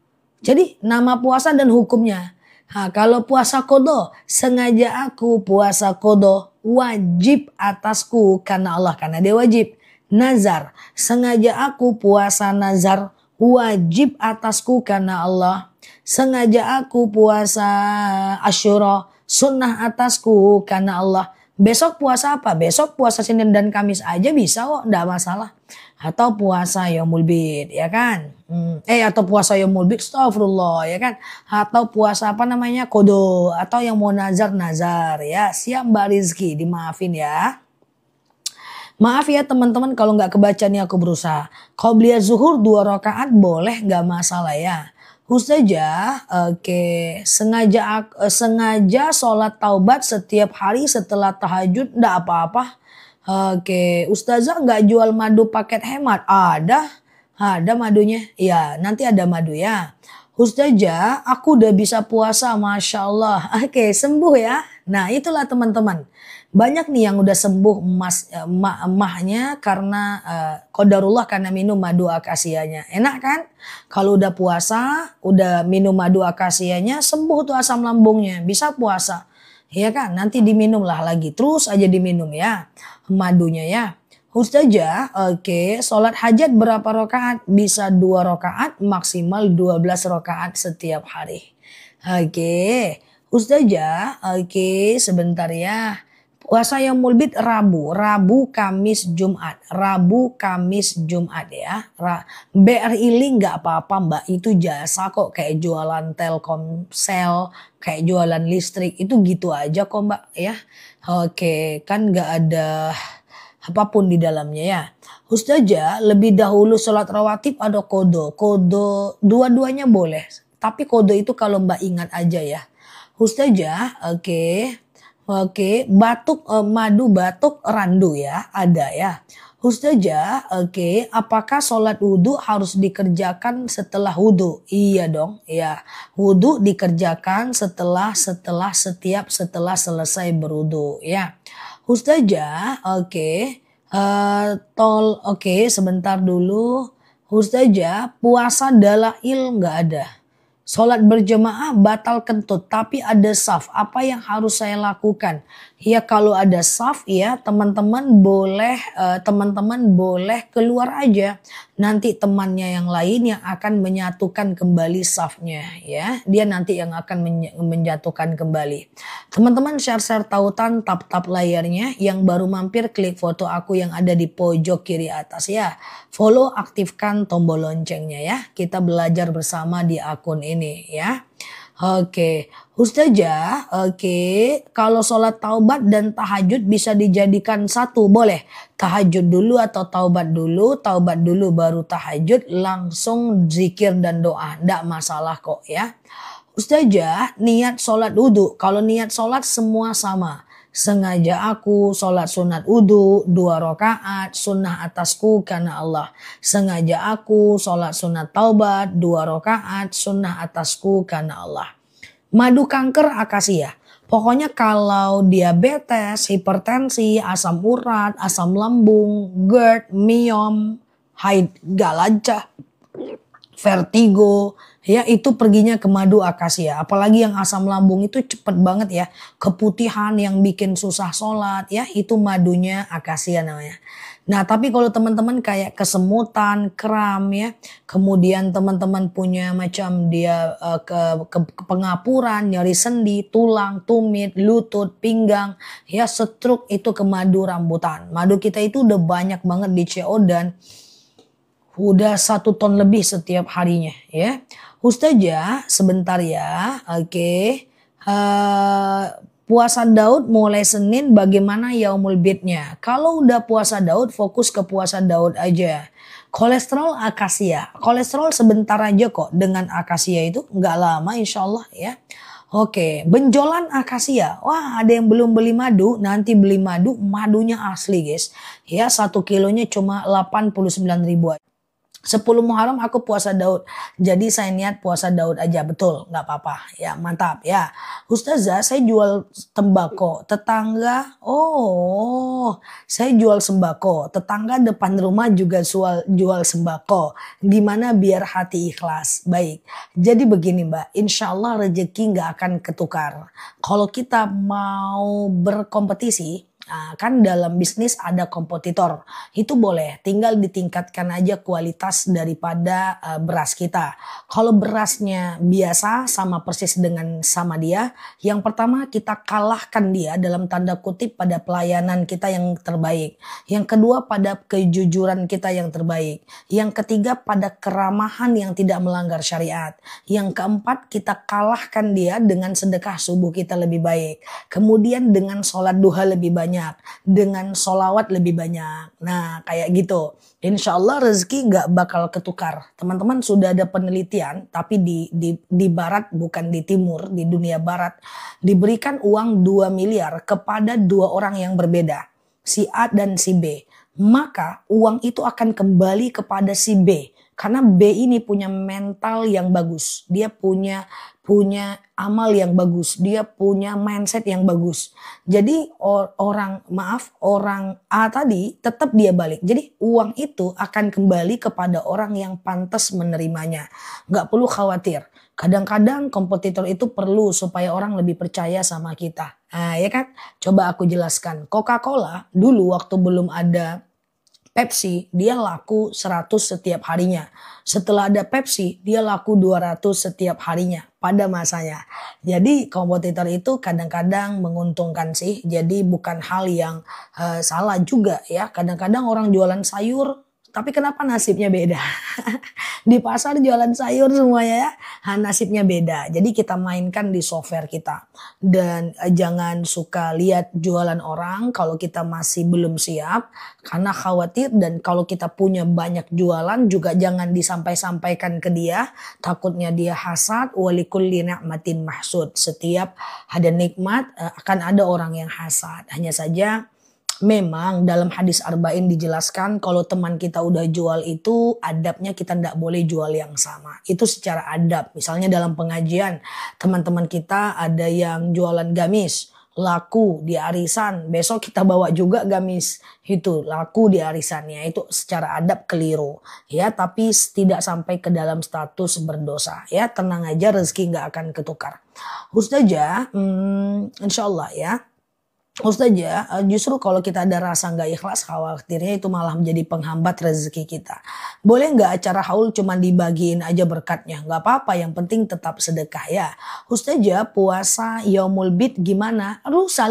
Jadi nama puasa dan hukumnya. Kalau puasa kodo, sengaja aku puasa kodo, wajib atasku karena Allah, karena dia wajib. Nazar, sengaja aku puasa nazar, wajib atasku karena Allah. Sengaja aku puasa Asyura, sunnah atasku karena Allah. Besok puasa apa? Besok puasa Senin dan Kamis aja bisa kok, enggak masalah. Atau puasa Yaumul Bid, ya kan? Atau puasa Yaumul Bid, astagfirullah, ya kan? Atau puasa kodo, atau yang mau nazar ya. Siap Mbak Rizky, dimaafin ya. Maaf ya teman-teman kalau nggak kebaca nih aku berusaha. Qobliyah zuhur 2 rakaat boleh, nggak masalah ya. Ustazah, sengaja sholat taubat setiap hari setelah tahajud, nggak apa-apa. Ustazah nggak jual madu paket hemat? Ada madunya. Ya, nanti ada madu ya. Ustazah, aku udah bisa puasa, Masya Allah. Sembuh ya. Nah itulah teman-teman. Banyak nih yang udah sembuh emahnya karena qadarullah karena minum madu akasianya. Enak kan? Kalau udah puasa, udah minum madu akasianya, sembuh tuh asam lambungnya. Bisa puasa. Ya kan? Nanti diminum lah lagi. Terus aja diminum ya. Madunya ya. Ustazah, sholat hajat berapa rakaat? Bisa 2 rakaat, maksimal 12 rakaat setiap hari. Ustazah, sebentar ya. Puasa Yaumul Bid Rabu, Kamis, Jumat. Rabu, Kamis, Jumat ya. BRI nggak apa-apa Mbak, itu jasa kok, kayak jualan Telkomsel, kayak jualan listrik, itu gitu aja kok Mbak ya. Kan nggak ada apapun di dalamnya ya. Ustazah, lebih dahulu sholat rawatib atau kodo? Kodo, dua-duanya boleh. Tapi kodo itu kalau Mbak ingat aja ya. Ustazah, batuk, madu batuk randu ya, ada ya. Ustazah, apakah sholat wudhu harus dikerjakan setelah wudhu? Iya dong, ya. Wudhu dikerjakan setelah selesai berwudhu ya. Ustazah, sebentar dulu. Ustazah, puasa dalail nggak ada. Sholat berjemaah batal kentut, tapi ada saf. Apa yang harus saya lakukan? Ya kalau ada saf ya teman-teman boleh keluar aja. Nanti temannya yang lain yang akan menyatukan kembali safnya ya. Dia nanti yang akan menjatuhkan kembali. Teman-teman share-share tautan, tap-tap layarnya. Yang baru mampir klik foto aku yang ada di pojok kiri atas ya. Follow, aktifkan tombol loncengnya ya. Kita belajar bersama di akun ini ya. Ustazah, kalau sholat taubat dan tahajud bisa dijadikan satu, boleh. Tahajud dulu atau taubat dulu baru tahajud, langsung zikir dan doa, ndak masalah kok ya. Ustazah, niat sholat wudhu, kalau niat sholat semua sama. Sengaja aku sholat sunat wudhu 2 rakaat, sunnah atasku karena Allah. Sengaja aku sholat sunat taubat 2 rakaat, sunnah atasku karena Allah. Madu kanker akasia. Pokoknya kalau diabetes, hipertensi, asam urat, asam lambung, GERD, miom, galaja, vertigo, ya itu perginya ke madu akasia. Apalagi yang asam lambung itu cepet banget ya. Keputihan yang bikin susah sholat ya, itu madunya akasia namanya. Nah tapi kalau teman-teman kayak kesemutan, kram ya, kemudian teman-teman punya macam dia ke pengapuran, nyeri sendi, tulang, tumit, lutut, pinggang, ya stroke, itu ke madu rambutan. Madu kita itu udah banyak banget di CO dan udah 1 ton lebih setiap harinya ya. Ustazah sebentar ya, oke. Puasa Daud mulai Senin bagaimana yaumul bidnya? Kalau udah puasa Daud fokus ke puasa Daud aja. Kolesterol akasia, kolesterol sebentar aja kok dengan akasia itu nggak lama insya Allah ya. Oke, benjolan akasia. Wah, ada yang belum beli madu, nanti beli madu, madunya asli guys. Ya, 1 kilonya cuma 89.000 aja. 10 Muharram aku puasa Daud. Jadi saya niat puasa Daud aja. Betul, nggak apa-apa. Ya, mantap ya. Ustazah, saya jual tembakau. Tetangga, oh, saya jual sembako. Tetangga depan rumah juga jual sembako. Gimana biar hati ikhlas? Baik. Jadi begini Mbak, insya Allah rezeki nggak akan ketukar. Kalau kita mau berkompetisi, nah, kan dalam bisnis ada kompetitor, itu boleh, tinggal ditingkatkan aja kualitas daripada beras kita. Kalau berasnya biasa sama persis dengan sama dia, yang pertama kita kalahkan dia dalam tanda kutip pada pelayanan kita yang terbaik. Yang kedua pada kejujuran kita yang terbaik. Yang ketiga pada keramahan yang tidak melanggar syariat. Yang keempat kita kalahkan dia dengan sedekah subuh kita lebih baik. Kemudian dengan sholat duha lebih banyak. Dengan solawat lebih banyak. Nah kayak gitu. Insya Allah rezeki gak bakal ketukar. Teman-teman sudah ada penelitian. Tapi di barat bukan di timur. Di dunia barat. Diberikan uang 2 miliar kepada 2 orang yang berbeda. Si A dan si B. Maka uang itu akan kembali kepada si B. Karena B ini punya mental yang bagus. Dia punya amal yang bagus. Dia punya mindset yang bagus. Jadi orang A tadi tetap dia balik. Jadi uang itu akan kembali kepada orang yang pantas menerimanya. Nggak perlu khawatir. Kadang-kadang kompetitor itu perlu supaya orang lebih percaya sama kita. Nah ya kan? Coba aku jelaskan. Coca-Cola dulu waktu belum ada Pepsi, dia laku 100 setiap harinya. Setelah ada Pepsi, dia laku 200 setiap harinya pada masanya. Jadi kompetitor itu kadang-kadang menguntungkan sih. Jadi bukan hal yang salah juga ya. Kadang-kadang orang jualan sayur, tapi kenapa nasibnya beda? Di pasar jualan sayur semuanya ya, nasibnya beda. Jadi kita mainkan di software kita. Dan jangan suka lihat jualan orang kalau kita masih belum siap. Karena khawatir, dan kalau kita punya banyak jualan juga jangan disampaikan ke dia. Takutnya dia hasad, walikulli ni'matin mahsud. Setiap ada nikmat akan ada orang yang hasad. Hanya saja memang dalam hadis arba'in dijelaskan kalau teman kita udah jual itu adabnya kita tidak boleh jual yang sama. Itu secara adab. Misalnya dalam pengajian teman-teman kita ada yang jualan gamis. Laku di arisan, besok kita bawa juga gamis itu laku di arisannya, itu secara adab keliru ya, tapi tidak sampai ke dalam status berdosa ya. Tenang aja, rezeki nggak akan ketukar. Ustazah, insya Allah ya. Ustazah, justru kalau kita ada rasa nggak ikhlas, khawatirnya itu malah menjadi penghambat rezeki kita. Boleh nggak acara haul cuma dibagiin aja berkatnya? Nggak apa-apa, yang penting tetap sedekah ya. Ustazah, puasa yaumul bid gimana? Lusa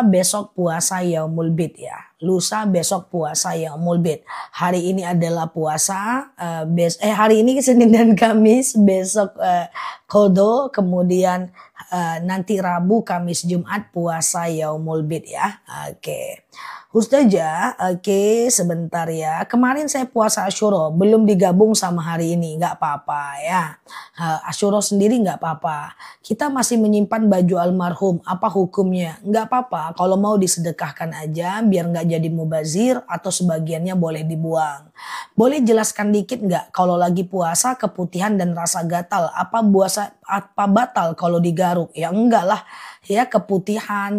besok puasa yaumul bid ya. Lusa besok puasa yaumul bid. Hari ini adalah puasa, hari ini Senin dan Kamis, besok Qadha, kemudian nanti Rabu, Kamis, Jumat puasa yaumul bid ya. Oke. Ustazah, oke sebentar ya. Kemarin saya puasa Asyura, belum digabung sama hari ini, nggak apa-apa ya. Asyura sendiri nggak apa-apa. Kita masih menyimpan baju almarhum, apa hukumnya? Nggak apa-apa, kalau mau disedekahkan aja biar nggak jadi mubazir, atau sebagiannya boleh dibuang. Boleh jelaskan dikit nggak kalau lagi puasa keputihan dan rasa gatal, apa batal kalau digaruk? Ya enggak lah. Ya keputihan,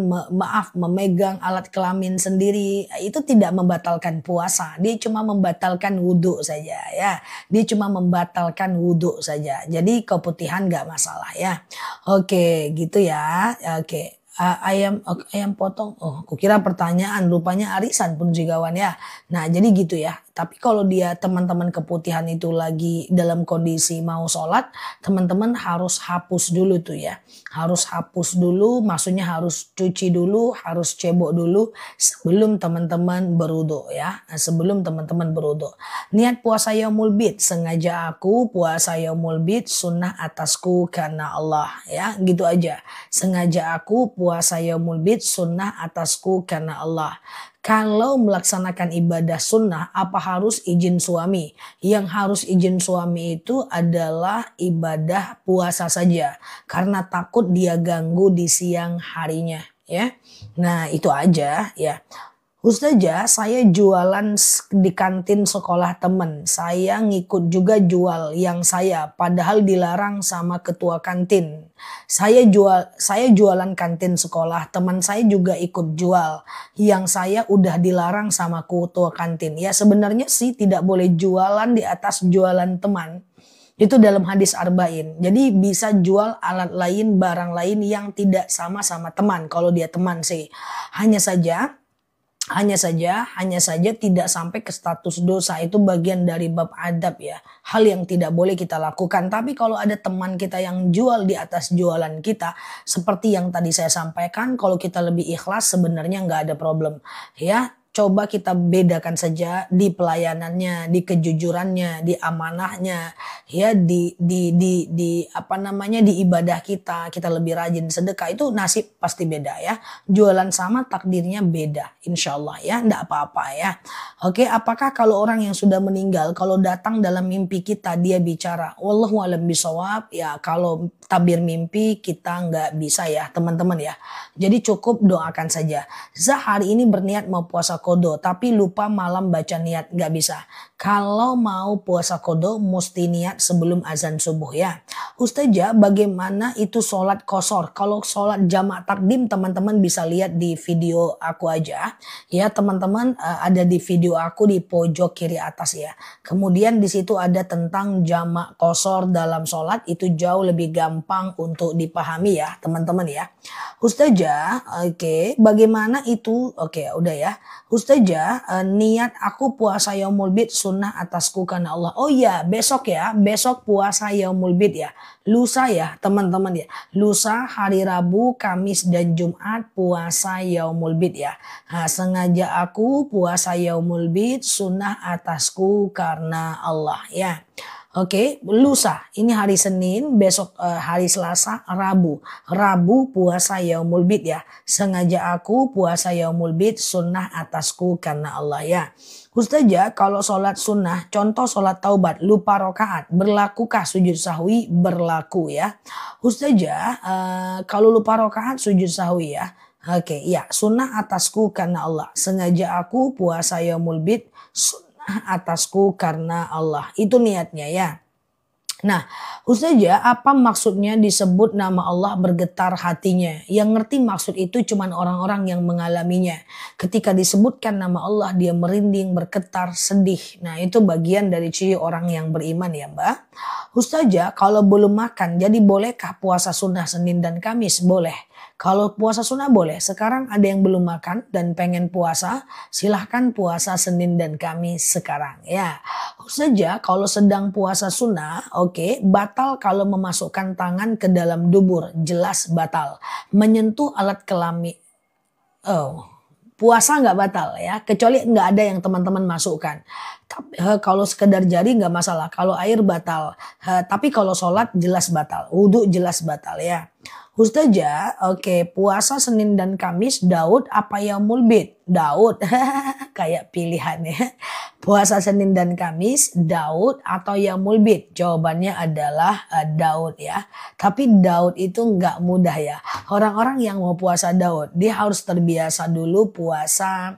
memegang alat kelamin sendiri itu tidak membatalkan puasa. Dia cuma membatalkan wudhu saja ya. Dia cuma membatalkan wudhu saja. Jadi keputihan nggak masalah ya. Oke gitu ya. Oke. Ayam potong. Oh, aku kira pertanyaan, rupanya arisan pun jigawan ya. Nah, jadi gitu ya. Tapi kalau dia teman-teman keputihan itu lagi dalam kondisi mau sholat, teman-teman harus hapus dulu tuh ya. Harus hapus dulu, maksudnya harus cuci dulu, harus cebok dulu sebelum teman-teman berwudu ya. Sebelum teman-teman berwudu. Niat puasa yaumul bid, sengaja aku puasa yaumul bid sunnah atasku karena Allah ya. Gitu aja. Sengaja aku puasa yaumul bid sunnah atasku karena Allah. Kalau melaksanakan ibadah sunnah, apa harus izin suami? Yang harus izin suami itu adalah ibadah puasa saja. Karena takut dia ganggu di siang harinya. Ya, nah itu aja ya. Ustazah, saya jualan di kantin sekolah teman. Saya ngikut juga jual yang saya, padahal dilarang sama ketua kantin. Saya jualan kantin sekolah, teman saya juga ikut jual. Yang saya udah dilarang sama ketua kantin. Ya sebenarnya sih tidak boleh jualan di atas jualan teman. Itu dalam hadis arba'in. Jadi bisa jual alat lain, barang lain yang tidak sama teman. Kalau dia teman sih. Hanya saja tidak sampai ke status dosa, itu bagian dari bab adab ya. Hal yang tidak boleh kita lakukan. Tapi kalau ada teman kita yang jual di atas jualan kita, seperti yang tadi saya sampaikan, kalau kita lebih ikhlas sebenarnya nggak ada problem ya. Coba kita bedakan saja di pelayanannya, di kejujurannya, di amanahnya, ya di apa namanya di ibadah kita lebih rajin sedekah, itu nasib pasti beda ya. Jualan sama takdirnya beda, insya Allah ya, ndak apa-apa ya. Oke, apakah kalau orang yang sudah meninggal kalau datang dalam mimpi kita dia bicara? Wallahu a'lam bishawab ya, kalau tabir mimpi kita nggak bisa ya teman-teman ya. Jadi cukup doakan saja. Zah hari ini berniat mau puasa kodo tapi lupa malam baca niat, nggak bisa. Kalau mau puasa kodo mesti niat sebelum azan subuh ya. Ustazah, bagaimana itu sholat kosor? Kalau sholat jamak takdim teman-teman bisa lihat di video aku aja ya teman-teman, ada di video aku di pojok kiri atas ya. Kemudian di situ ada tentang jamak kosor dalam sholat, itu jauh lebih gampang untuk dipahami ya teman-teman ya. Ustazah, oke, bagaimana itu? Oke, udah ya. Ustazah, niat aku puasa yaumul bid sunnah atasku karena Allah. Oh iya, besok puasa yaumul bid ya. Lusa ya teman-teman ya. Lusa hari Rabu, Kamis dan Jumat puasa yaumul bid ya. Nah, sengaja aku puasa yaumul bid sunnah atasku karena Allah ya. Oke, lusa ini hari Senin, besok hari Selasa, Rabu puasa yaumul bid ya. Sengaja aku puasa yaumul bid sunnah atasku karena Allah ya. Ustazah, kalau sholat sunnah, contoh sholat taubat, lupa rokaat, berlakukah sujud sahwi? Berlaku ya. Ustazah, kalau lupa rokaat sujud sahwi ya. Oke, ya, sunnah atasku karena Allah. Sengaja aku puasa yaumul bid atasku karena Allah. Itu niatnya ya. Nah, Ustazah, apa maksudnya disebut nama Allah bergetar hatinya? Yang ngerti maksud itu cuman orang-orang yang mengalaminya. Ketika disebutkan nama Allah dia merinding, bergetar, sedih. Nah, itu bagian dari ciri orang yang beriman ya, Mbak. Ustazah, kalau belum makan, jadi bolehkah puasa sunnah Senin dan Kamis? Boleh. Kalau puasa sunnah boleh. Sekarang ada yang belum makan dan pengen puasa, silahkan puasa Senin dan Kamis sekarang ya. Ustazah, kalau sedang puasa sunnah, oke, batal kalau memasukkan tangan ke dalam dubur, jelas batal. Menyentuh alat kelamin, puasa nggak batal ya, kecuali nggak ada yang teman-teman masukkan. Tapi kalau sekedar jari nggak masalah, kalau air batal. Tapi kalau sholat jelas batal, wudhu jelas batal ya. Ustazah, oke, puasa Senin dan Kamis Daud apa yaumul bid? Daud, kayak pilihannya. Puasa Senin dan Kamis Daud atau yaumul bid? Jawabannya adalah Daud ya. Tapi Daud itu nggak mudah ya. Orang-orang yang mau puasa Daud, dia harus terbiasa dulu puasa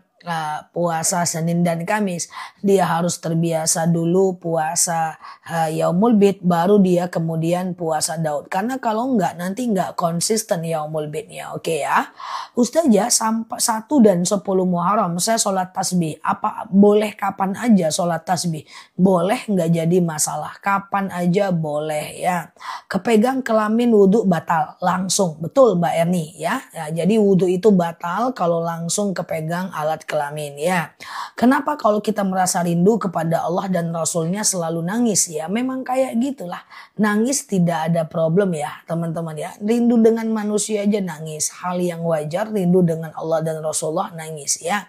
puasa Senin dan Kamis, dia harus terbiasa dulu puasa Yaumul Bid, baru dia kemudian puasa Daud. Karena kalau enggak nanti enggak konsisten Yaumul Bidnya. Oke ya. Ustazah, sampai 1 dan 10 Muharram saya sholat tasbih. Apa boleh kapan aja sholat tasbih? Boleh, enggak jadi masalah. Kapan aja boleh ya. Kepegang kelamin wudhu batal langsung. Betul Mbak Erni ya. Jadi wudhu itu batal kalau langsung kepegang alat kelamin ya. Kenapa kalau kita merasa rindu kepada Allah dan Rasulnya selalu nangis ya? Memang kayak gitulah. Nangis tidak ada problem ya teman-teman ya. Rindu dengan manusia aja nangis. Hal yang wajar, rindu dengan Allah dan Rasulullah nangis ya.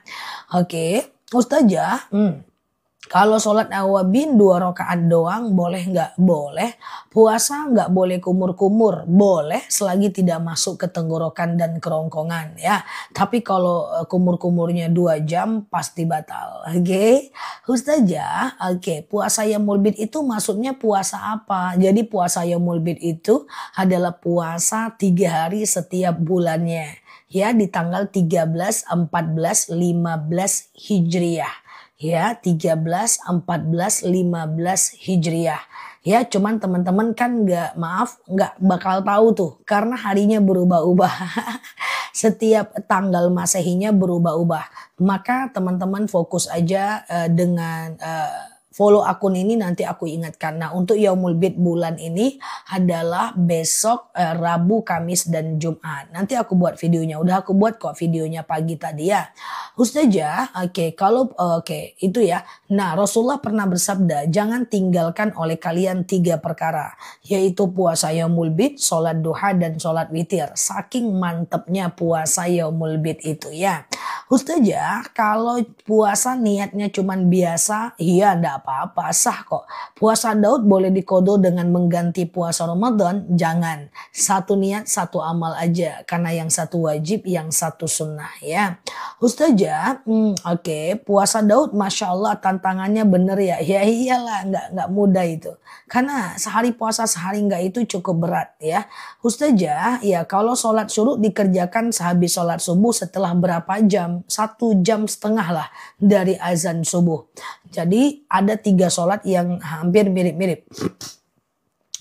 Oke, Ustazah. Kalau sholat awabin 2 rakaat doang boleh nggak? Boleh. Puasa nggak boleh kumur-kumur? Boleh selagi tidak masuk ke tenggorokan dan kerongkongan ya. Tapi kalau kumur-kumurnya 2 jam pasti batal. Oke. Ustazah, oke. Puasa Yaumul Bid itu maksudnya puasa apa? Jadi puasa Yaumul Bid itu adalah puasa 3 hari setiap bulannya. Ya, di tanggal 13, 14, 15 Hijriah. Ya, 13, 14, 15 Hijriah. Ya, cuman teman-teman kan nggak bakal tahu tuh karena harinya berubah-ubah. Setiap tanggal Masehinya berubah-ubah. Maka teman-teman fokus aja dengan follow akun ini, nanti aku ingatkan. Nah, untuk Yaumul Bid bulan ini adalah besok Rabu, Kamis, dan Jumat. Nanti aku buat videonya. Udah aku buat kok videonya pagi tadi ya. Ustazah, oke, itu ya. Nah, Rasulullah pernah bersabda, jangan tinggalkan oleh kalian 3 perkara. Yaitu puasa Yaumul Bid, sholat duha, dan sholat witir. Saking mantepnya puasa Yaumul Bid itu ya. Ustazah, kalau puasa niatnya cuman biasa, iya enggak apa-apa, sah kok. Puasa Daud boleh dikodo dengan mengganti puasa Ramadan? Jangan. Satu niat, satu amal aja. Karena yang satu wajib, yang satu sunnah ya. Ustazah, oke, puasa Daud Masya Allah tantangannya bener ya. Ya iyalah, enggak mudah itu. Karena sehari puasa, sehari enggak itu cukup berat ya. Ustazah, ya kalau sholat syuruk dikerjakan sehabis sholat subuh setelah berapa jam? 1,5 jam lah dari azan subuh. Jadi ada 3 sholat yang hampir mirip-mirip.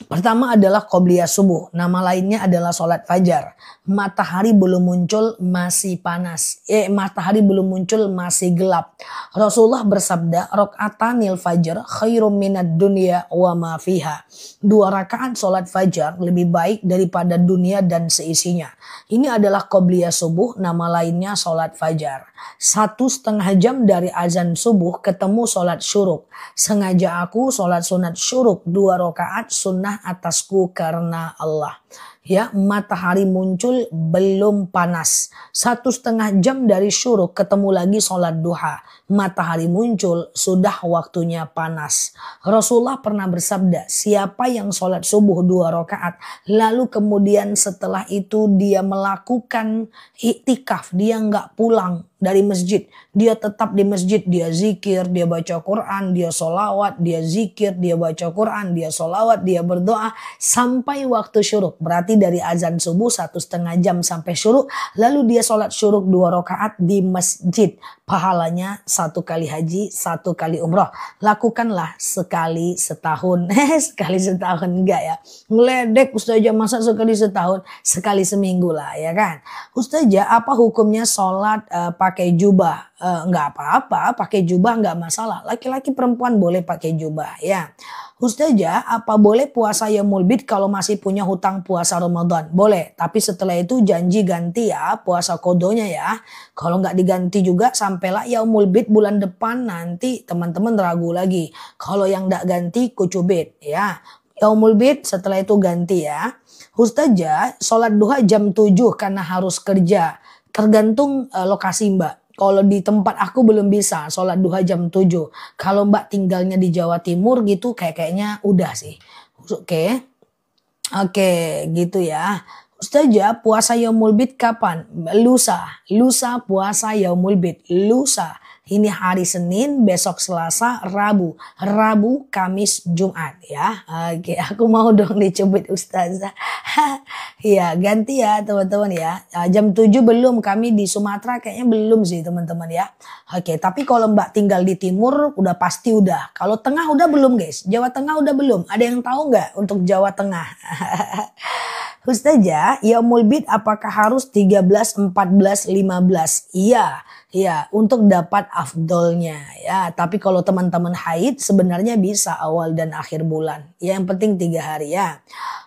Pertama adalah qobliyah subuh. Nama lainnya adalah sholat fajar. Matahari belum muncul masih panas. Matahari belum muncul masih gelap. Rasulullah bersabda, rokaatanil fajar khairum minad dunya wa ma fiha. 2 rakaat sholat fajar lebih baik daripada dunia dan seisinya. Ini adalah qobliyah subuh. Nama lainnya sholat fajar. 1,5 jam dari azan subuh ketemu sholat syuruk. Sengaja aku sholat sunat syuruk 2 rakaat sunnah atasku karena Allah. Ya, matahari muncul belum panas. 1,5 jam dari syuruk ketemu lagi sholat duha. Matahari muncul sudah waktunya panas. Rasulullah pernah bersabda, siapa yang sholat subuh 2 rakaat lalu kemudian setelah itu dia melakukan iktikaf, dia nggak pulang dari masjid, dia tetap di masjid, dia zikir, dia baca Quran, dia sholawat, dia zikir, dia baca Quran, dia sholawat, dia berdoa sampai waktu syuruk. Berarti dari azan subuh 1,5 jam sampai syuruk, lalu dia sholat syuruk 2 rakaat di masjid. Pahalanya 1 kali haji, 1 kali umroh. Lakukanlah sekali setahun. Sekali setahun enggak ya. Ngeledek Ustazah, masa sekali setahun? Sekali seminggu lah ya kan. Ustazah, apa hukumnya sholat pakai jubah? Enggak apa-apa, pakai jubah enggak masalah. Laki-laki perempuan boleh pakai jubah ya. Ustazah, apa boleh puasa Yaumul Bid kalau masih punya hutang puasa Ramadan? Boleh, tapi setelah itu janji ganti ya puasa kodonya ya. Kalau nggak diganti juga sampailah Yaumul Bid bulan depan, nanti teman-teman ragu lagi. Kalau yang nggak ganti kucubit ya. Yaumul Bid setelah itu ganti ya. Ustazah, sholat duha jam 7 karena harus kerja. Tergantung lokasi Mbak. Kalau di tempat aku belum bisa sholat duha jam 7. Kalau Mbak tinggalnya di Jawa Timur gitu kayaknya udah sih. Oke, gitu ya. Ustazah, puasa Yaumul Bid kapan? Lusa puasa Yaumul Bid. Lusa. Ini hari Senin, besok Selasa, Rabu. Rabu, Kamis, Jumat ya. Oke, aku mau dong dicubit Ustazah. Ya, ganti ya teman-teman ya. Jam 7 belum, kami di Sumatera kayaknya belum sih teman-teman ya. Oke, tapi kalau Mbak tinggal di timur udah pasti udah. Kalau tengah udah belum guys? Jawa Tengah udah belum? Ada yang tahu nggak untuk Jawa Tengah? Ustazah, yaumul bid apakah harus 13, 14, 15? Iya, ya untuk dapat afdolnya ya. Tapi kalau teman-teman haid sebenarnya bisa awal dan akhir bulan. Ya, yang penting 3 hari ya.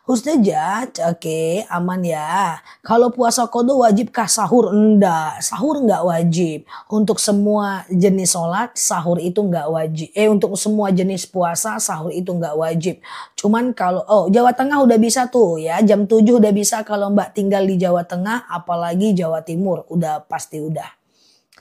Ustazah, oke, aman ya. Kalau puasa qada wajibkah sahur? Enggak, sahur enggak wajib. Untuk semua jenis sholat, sahur itu enggak wajib. Untuk semua jenis puasa, sahur itu enggak wajib. Cuman kalau, Jawa Tengah udah bisa tuh ya. Jam 7 udah bisa kalau Mbak tinggal di Jawa Tengah, apalagi Jawa Timur. Udah pasti udah.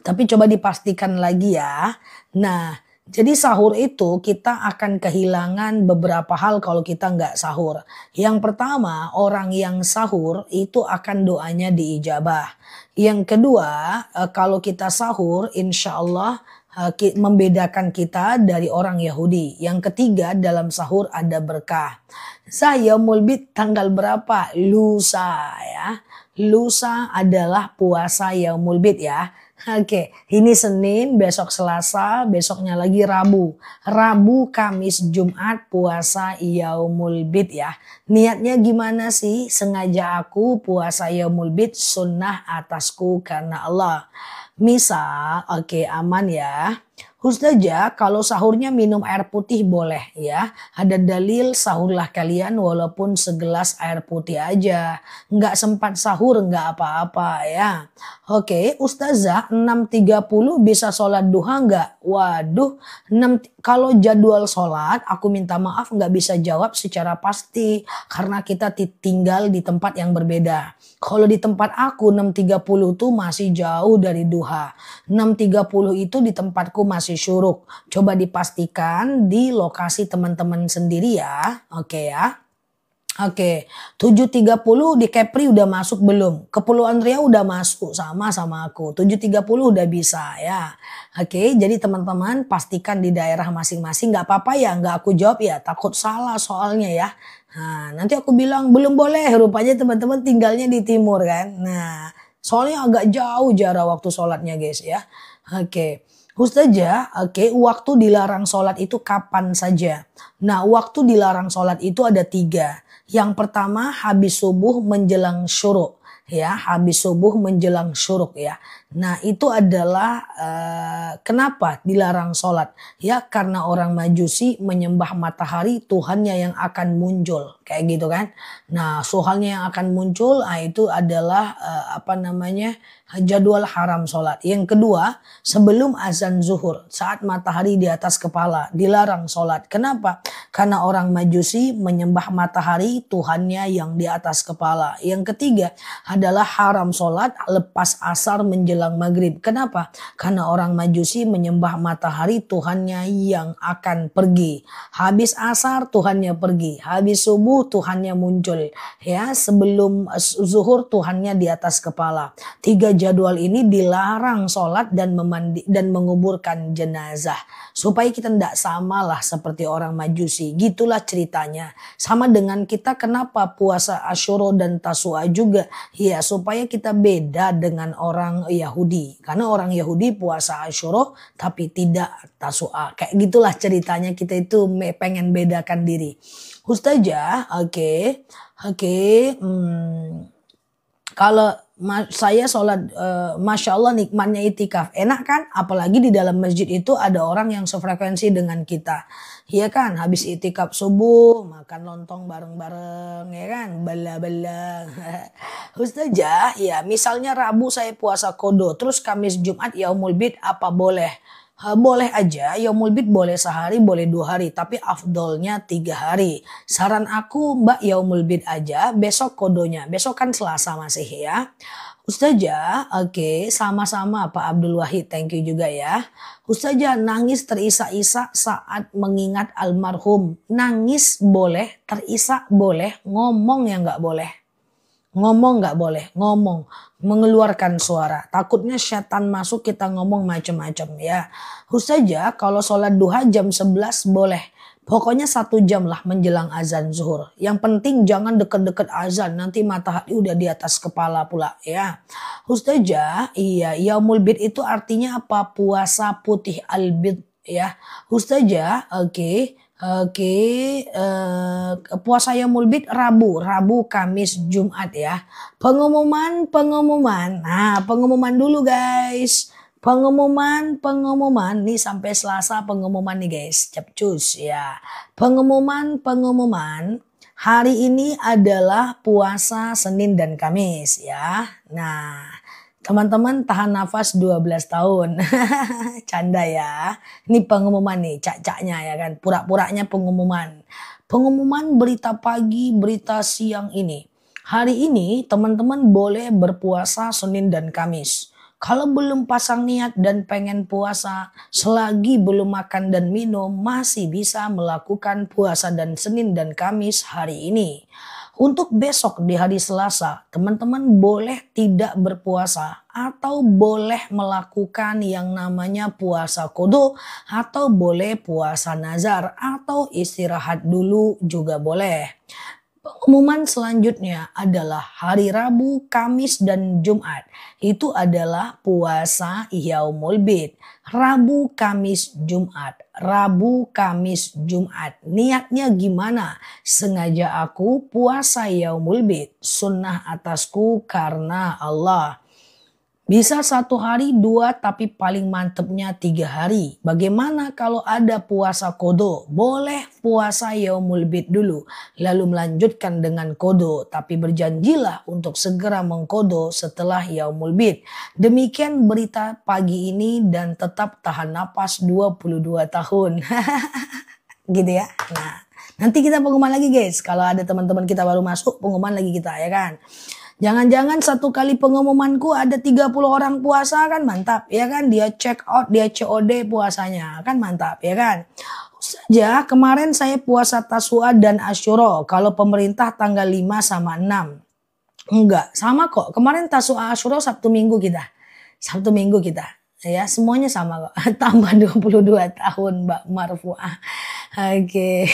Tapi coba dipastikan lagi ya. Nah, jadi sahur itu kita akan kehilangan beberapa hal kalau kita nggak sahur. Yang pertama, orang yang sahur itu akan doanya diijabah. Yang kedua, kalau kita sahur insya Allah membedakan kita dari orang Yahudi. Yang ketiga, dalam sahur ada berkah. Saya mulbit tanggal berapa? Lusa ya. Lusa adalah puasa yaumul bid ya. Oke, ini Senin, besok Selasa, besoknya lagi Rabu. Rabu, Kamis, Jumat puasa yaumul bid ya. Niatnya gimana sih? Sengaja aku puasa yaumul bid sunnah atasku karena Allah. Misal, oke aman ya. Ustazah, kalau sahurnya minum air putih boleh ya. Ada dalil sahurlah kalian walaupun segelas air putih aja. Nggak sempat sahur nggak apa-apa ya. Oke, Ustazah 6.30 bisa sholat duha nggak? Waduh, kalau jadwal sholat aku minta maaf nggak bisa jawab secara pasti. Karena kita tinggal di tempat yang berbeda. Kalau di tempat aku 6.30 tuh masih jauh dari duha. 6.30 itu di tempatku masih syuruk. Coba dipastikan di lokasi teman-teman sendiri ya. Oke ya. Oke, 7.30 di Kepri udah masuk belum? Kepulauan Riau udah masuk sama aku. 7.30 udah bisa ya. Oke, jadi teman-teman pastikan di daerah masing-masing. Gak apa-apa ya, gak aku jawab ya. Takut salah soalnya ya. Nah, nanti aku bilang belum boleh. Rupanya teman-teman tinggalnya di timur kan. Nah, soalnya agak jauh jarak waktu sholatnya guys ya. Oke. Ustazah, oke, waktu dilarang sholat itu kapan saja? Nah, waktu dilarang sholat itu ada 3. Yang pertama habis subuh menjelang syuruk ya, habis subuh menjelang syuruk ya. Nah, itu adalah kenapa dilarang sholat? Ya, karena orang Majusi menyembah matahari Tuhannya yang akan muncul, kayak gitu kan. Nah, Tuhannya yang akan muncul, itu adalah jadwal haram sholat. Yang kedua, sebelum azan zuhur, saat matahari di atas kepala, dilarang sholat. Kenapa? Karena orang Majusi menyembah matahari Tuhannya yang di atas kepala. Yang ketiga adalah haram sholat lepas asar menjelang maghrib. Kenapa? Karena orang Majusi menyembah matahari Tuhannya yang akan pergi. Habis asar Tuhannya pergi. Habis subuh Tuhannya muncul. Ya, sebelum zuhur Tuhannya di atas kepala. 3 jadwal ini dilarang sholat dan menguburkan jenazah. Supaya kita tidak sama lah seperti orang Majusi. Gitulah ceritanya. Sama dengan kita kenapa puasa Asyura dan Tasua juga. Ya, supaya kita beda dengan orang Yahudi. Karena orang Yahudi puasa Asyura tapi tidak Tasua. Kayak gitulah ceritanya, kita itu pengen bedakan diri. Ustazah, oke. Kalau saya sholat, Masya Allah nikmatnya itikaf. Enak kan? Apalagi di dalam masjid itu ada orang yang sefrekuensi dengan kita. Iya kan? Habis itikaf subuh, makan lontong bareng-bareng. Ya kan? Bala-bala. Ustazah, ya misalnya Rabu saya puasa qada. Terus Kamis Jumat yaumul bid apa boleh? Boleh aja, yaumul bid boleh sehari, boleh 2 hari. Tapi afdolnya 3 hari. Saran aku Mbak yaumul bid aja, besok kodonya. Besok kan Selasa masih ya. Ustazah, oke, sama-sama Pak Abdul Wahid, thank you juga ya. Ustazah, nangis terisak-isak saat mengingat almarhum. Nangis boleh, terisak boleh, ngomong yang nggak boleh. ngomong nggak boleh, ngomong, mengeluarkan suara. Takutnya setan masuk kita ngomong macam-macam ya. Saja kalau sholat duha jam 11 boleh. Pokoknya 1 jam lah menjelang azan zuhur. Yang penting jangan deket-deket azan. Nanti matahari udah di atas kepala pula ya. Ustazah, iya, yaumul bid itu artinya apa? Puasa putih al-bid ya. Ustazah, oke. Puasa yaumul bid Rabu, Kamis, Jumat ya. Pengumuman. Nah, pengumuman dulu guys. Pengumuman nih sampai Selasa pengumuman nih guys, capcus ya. Pengumuman hari ini adalah puasa Senin dan Kamis ya. Nah, teman-teman tahan nafas 12 tahun. Canda ya. Ini pengumuman nih, cak-caknya ya kan. Pura-puranya pengumuman. Pengumuman berita pagi, berita siang ini. Hari ini teman-teman boleh berpuasa Senin dan Kamis. Kalau belum pasang niat dan pengen puasa, selagi belum makan dan minum, masih bisa melakukan puasa dan Senin dan Kamis hari ini. Untuk besok di hari Selasa, teman-teman boleh tidak berpuasa atau boleh melakukan yang namanya puasa qadha atau boleh puasa nazar atau istirahat dulu juga boleh. Pengumuman selanjutnya adalah hari Rabu, Kamis, dan Jumat. Itu adalah puasa yaumul bid. Rabu, Kamis, Jumat. Rabu, Kamis, Jumat. Niatnya gimana? Sengaja aku puasa yaumul bid. Sunnah atasku karena Allah. Bisa 1 hari, 2, tapi paling mantepnya 3 hari. Bagaimana kalau ada puasa qadha? Boleh puasa yaumul bid dulu, lalu melanjutkan dengan qadha. Tapi berjanjilah untuk segera mengqadha setelah yaumul bid. Demikian berita pagi ini dan tetap tahan napas 22 tahun. Gitu ya. Nah, nanti kita pengumuman lagi guys. Kalau ada teman-teman kita baru masuk, pengumuman lagi kita ya kan. Jangan-jangan 1 kali pengumumanku ada 30 orang puasa kan mantap ya kan. Dia check out, dia COD puasanya kan mantap ya kan. Saja kemarin saya puasa Tasua dan Asyura. Kalau pemerintah tanggal 5 sama 6. Enggak, sama kok. Kemarin Tasua Asyura Sabtu Minggu kita. Ya, semuanya sama kok. Tambah 22 tahun Mbak Marfuah. Oke.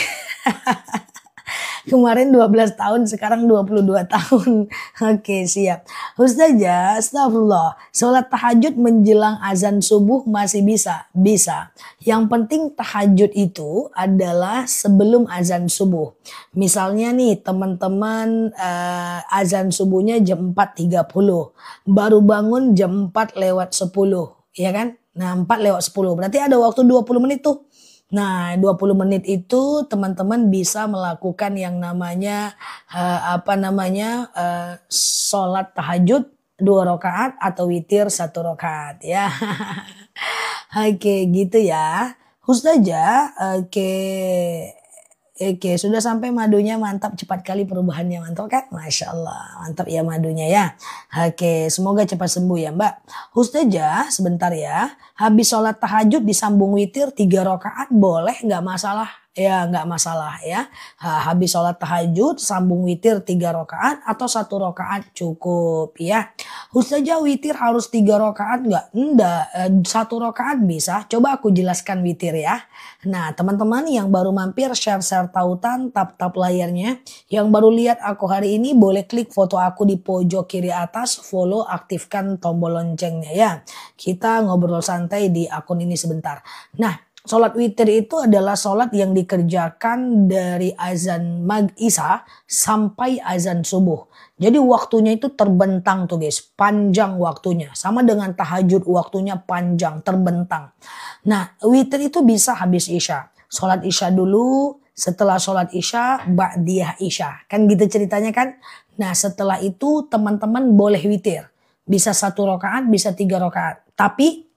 Kemarin 12 tahun, sekarang 22 tahun. Oke, siap. Ustazah, astagfirullah. Sholat tahajud menjelang azan subuh masih bisa? Bisa. Yang penting tahajud itu adalah sebelum azan subuh. Misalnya nih teman-teman azan subuhnya jam 4.30. Baru bangun jam 4 lewat 10. Ya kan? Nah 4 lewat 10. Berarti ada waktu 20 menit tuh. Nah 20 menit itu teman-teman bisa melakukan yang namanya sholat tahajud 2 rakaat atau witir 1 rakaat ya. Oke gitu ya. Ustazah, Oke, sudah sampai madunya, mantap, cepat kali perubahannya, mantap kan? Masya Allah, mantap ya madunya ya. Oke, semoga cepat sembuh ya Mbak. Ustazah, sebentar ya. Habis sholat tahajud disambung witir 3 rakaat boleh, nggak masalah? Ya nggak masalah ya. Habis sholat tahajud sambung witir 3 rakaat atau 1 rakaat cukup ya. Ustazah witir harus 3 rakaat nggak? Enggak, 1 rakaat bisa. Coba aku jelaskan witir ya. Nah teman-teman yang baru mampir share tautan, tap layarnya. Yang baru lihat aku hari ini boleh klik foto aku di pojok kiri atas, follow, aktifkan tombol loncengnya ya. Kita ngobrol santai di akun ini sebentar. Nah, sholat witir itu adalah sholat yang dikerjakan dari azan Isya sampai azan subuh. Jadi waktunya itu terbentang tuh guys, panjang waktunya. Sama dengan tahajud waktunya panjang, terbentang. Nah witir itu bisa habis Isya. Sholat Isya dulu, setelah sholat Isya, ba'diyah Isya. Kan gitu ceritanya kan. Nah setelah itu teman-teman boleh witir. Bisa 1 rakaat, bisa 3 rakaat. Tapi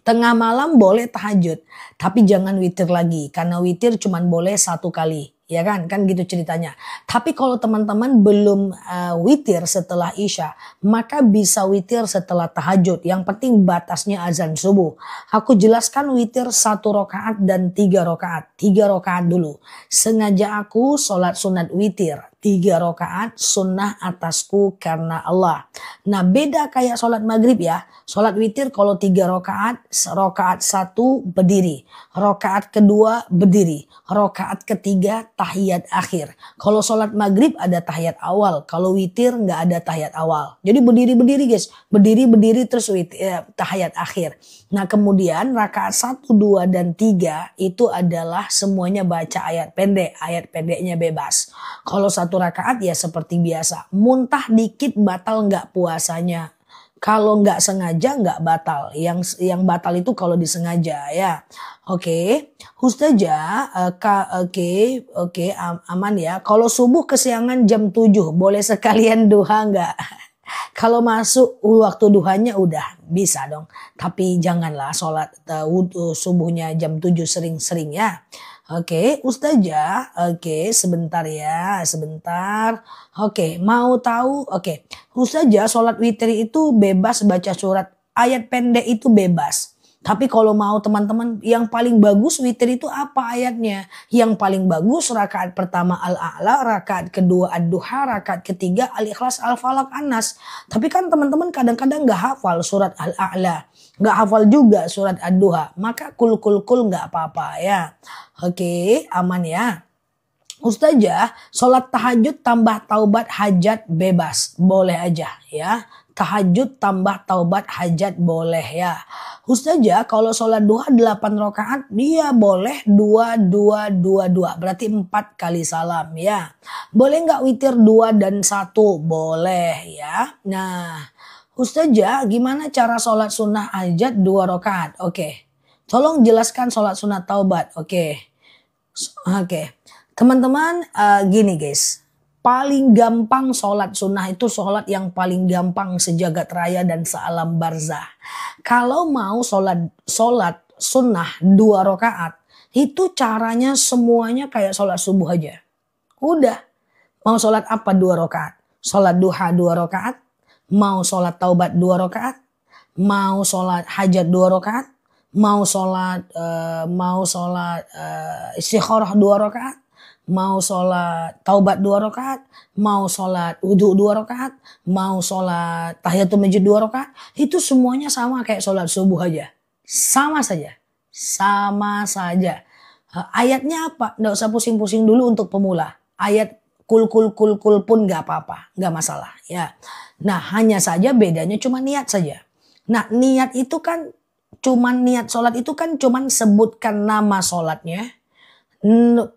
tengah malam boleh tahajud, tapi jangan witir lagi karena witir cuma boleh 1 kali, ya kan gitu ceritanya. Tapi kalau teman-teman belum witir setelah Isya, maka bisa witir setelah tahajud. Yang penting batasnya azan subuh. Aku jelaskan witir 1 rakaat dan 3 rakaat. 3 rakaat dulu. Sengaja aku sholat sunat witir. 3 rakaat sunnah atasku karena Allah. Nah beda kayak sholat maghrib ya. Sholat witir kalau 3 rakaat, rakaat 1 berdiri, rakaat kedua berdiri, rakaat ketiga tahiyat akhir. Kalau sholat maghrib ada tahiyat awal, kalau witir nggak ada tahiyat awal. Jadi berdiri guys, berdiri terus tahiyat akhir. Nah kemudian rakaat 1, 2, dan 3 itu adalah semuanya baca ayat pendeknya bebas. Kalau 1 rakaat ya seperti biasa, muntah dikit batal nggak puasanya. Kalau nggak sengaja nggak batal. Yang batal itu kalau disengaja ya. Oke. Ustazah, oke, aman ya. Kalau subuh kesiangan jam 7, boleh sekalian duha nggak? Kalau masuk waktu duhanya udah bisa dong. Tapi janganlah sholat subuhnya jam 7 sering-sering ya. Oke, Ustazah. Oke, sebentar ya, sebentar. Oke, mau tahu? Oke, Ustazah, sholat witir itu bebas baca surat. Ayat pendek itu bebas. Tapi kalau mau teman-teman yang paling bagus witir itu apa ayatnya? Yang paling bagus rakaat pertama Al-A'la, rakaat kedua Ad-Duha, rakaat ketiga Al-Ikhlas, Al-Falaq, An-Nas. Tapi kan teman-teman kadang-kadang gak hafal surat Al-A'la. Gak hafal juga surat Ad-Duha. Maka kul gak apa-apa ya. Oke, aman ya. Ustazah, sholat tahajud tambah taubat hajat bebas. Boleh aja ya. Tahajud tambah taubat hajat boleh ya. Ustazah, kalau sholat duha 8 rakaat dia boleh 2. Berarti 4 kali salam ya. Boleh nggak witir 2 dan 1? Boleh ya. Nah Ustazah, gimana cara sholat sunnah hajat 2 rakaat? Oke. Tolong jelaskan sholat sunnah taubat. Oke. Teman-teman gini guys. Paling gampang sholat sunnah itu sholat yang paling gampang sejagat raya dan sealam barzah. Kalau mau sholat sunnah 2 rakaat itu caranya semuanya kayak sholat subuh aja. Udah. Mau sholat apa 2 rakaat? Sholat duha 2 rakaat. Mau sholat taubat 2 rakaat. Mau sholat hajat 2 rakaat. Mau sholat istikharah 2 rakaat. Mau sholat taubat 2 rakaat, mau sholat wudhu 2 rakaat, mau sholat tahiyatul masjid 2 rakaat, itu semuanya sama kayak sholat subuh aja. Sama saja. Ayatnya apa? Nggak usah pusing-pusing dulu untuk pemula. Ayat kul pun nggak apa-apa, nggak masalah ya. Nah hanya saja bedanya cuma niat saja. Nah niat itu kan niat sholat itu kan cuman sebutkan nama sholatnya,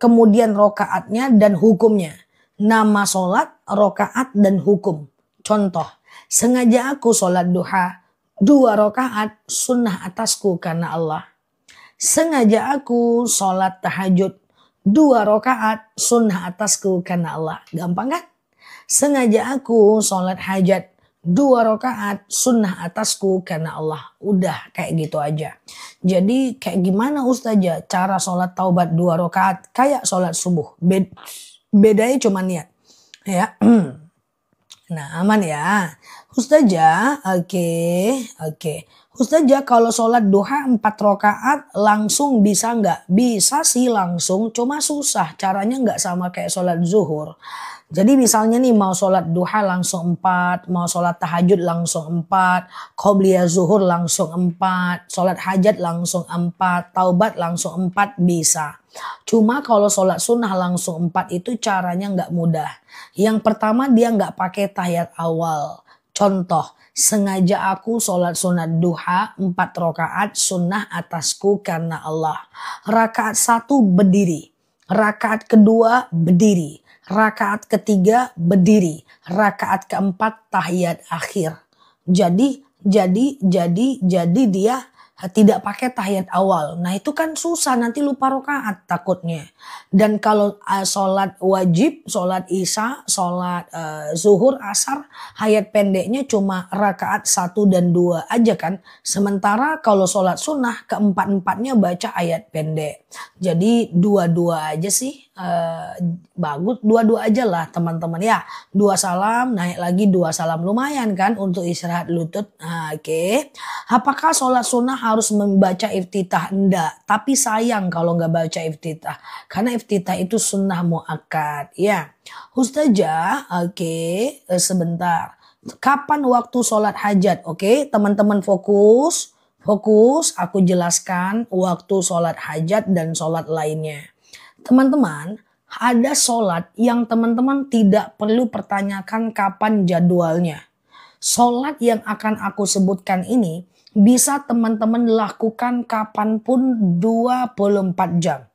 kemudian rokaatnya dan hukumnya. Nama sholat, rokaat dan hukum. Contoh, sengaja aku sholat duha 2 rokaat sunnah atasku karena Allah. Sengaja aku sholat tahajud 2 rokaat sunnah atasku karena Allah. Gampang kan? Sengaja aku sholat hajat 2 rakaat sunnah atasku karena Allah. Udah kayak gitu aja. Jadi kayak gimana Ustazah cara sholat taubat 2 rakaat kayak sholat subuh. Bedanya cuma niat. Ya. Nah aman ya. Ustazah, oke. Ustazah kalau sholat duha 4 rakaat langsung bisa nggak? Bisa sih langsung, cuma susah. Caranya nggak sama kayak sholat zuhur. Jadi misalnya nih mau sholat duha langsung 4, mau sholat tahajud langsung 4, qobliyah zuhur langsung 4, sholat hajat langsung 4, taubat langsung 4 bisa. Cuma kalau sholat sunnah langsung 4 itu caranya nggak mudah. Yang pertama dia nggak pakai tahiyat awal. Contoh, sengaja aku sholat sunat duha 4 rakaat sunnah atasku karena Allah. Rakaat 1 berdiri, rakaat kedua berdiri. Rakaat ketiga berdiri, rakaat keempat tahiyat akhir. Jadi dia tidak pakai tahiyat awal. Nah itu kan susah, nanti lupa rakaat takutnya. Dan kalau sholat wajib, sholat isya, sholat zuhur, asar, ayat pendeknya cuma rakaat 1 dan 2 aja kan. Sementara kalau sholat sunnah keempat-empatnya baca ayat pendek. Jadi 2 aja sih. bagus dua-dua aja lah teman-teman ya. 2 salam naik lagi 2 salam, lumayan kan untuk istirahat lutut. Oke. Apakah sholat sunnah harus membaca iftitah? Enggak, tapi sayang kalau nggak baca iftitah, karena iftitah itu sunnah muakkad ya. Ustazah, oke, sebentar. Kapan waktu sholat hajat? Oke, teman-teman fokus. Fokus, aku jelaskan waktu sholat hajat dan sholat lainnya. Teman-teman, ada sholat yang teman-teman tidak perlu pertanyakan kapan jadwalnya. Sholat yang akan aku sebutkan ini bisa teman-teman lakukan kapanpun 24 jam.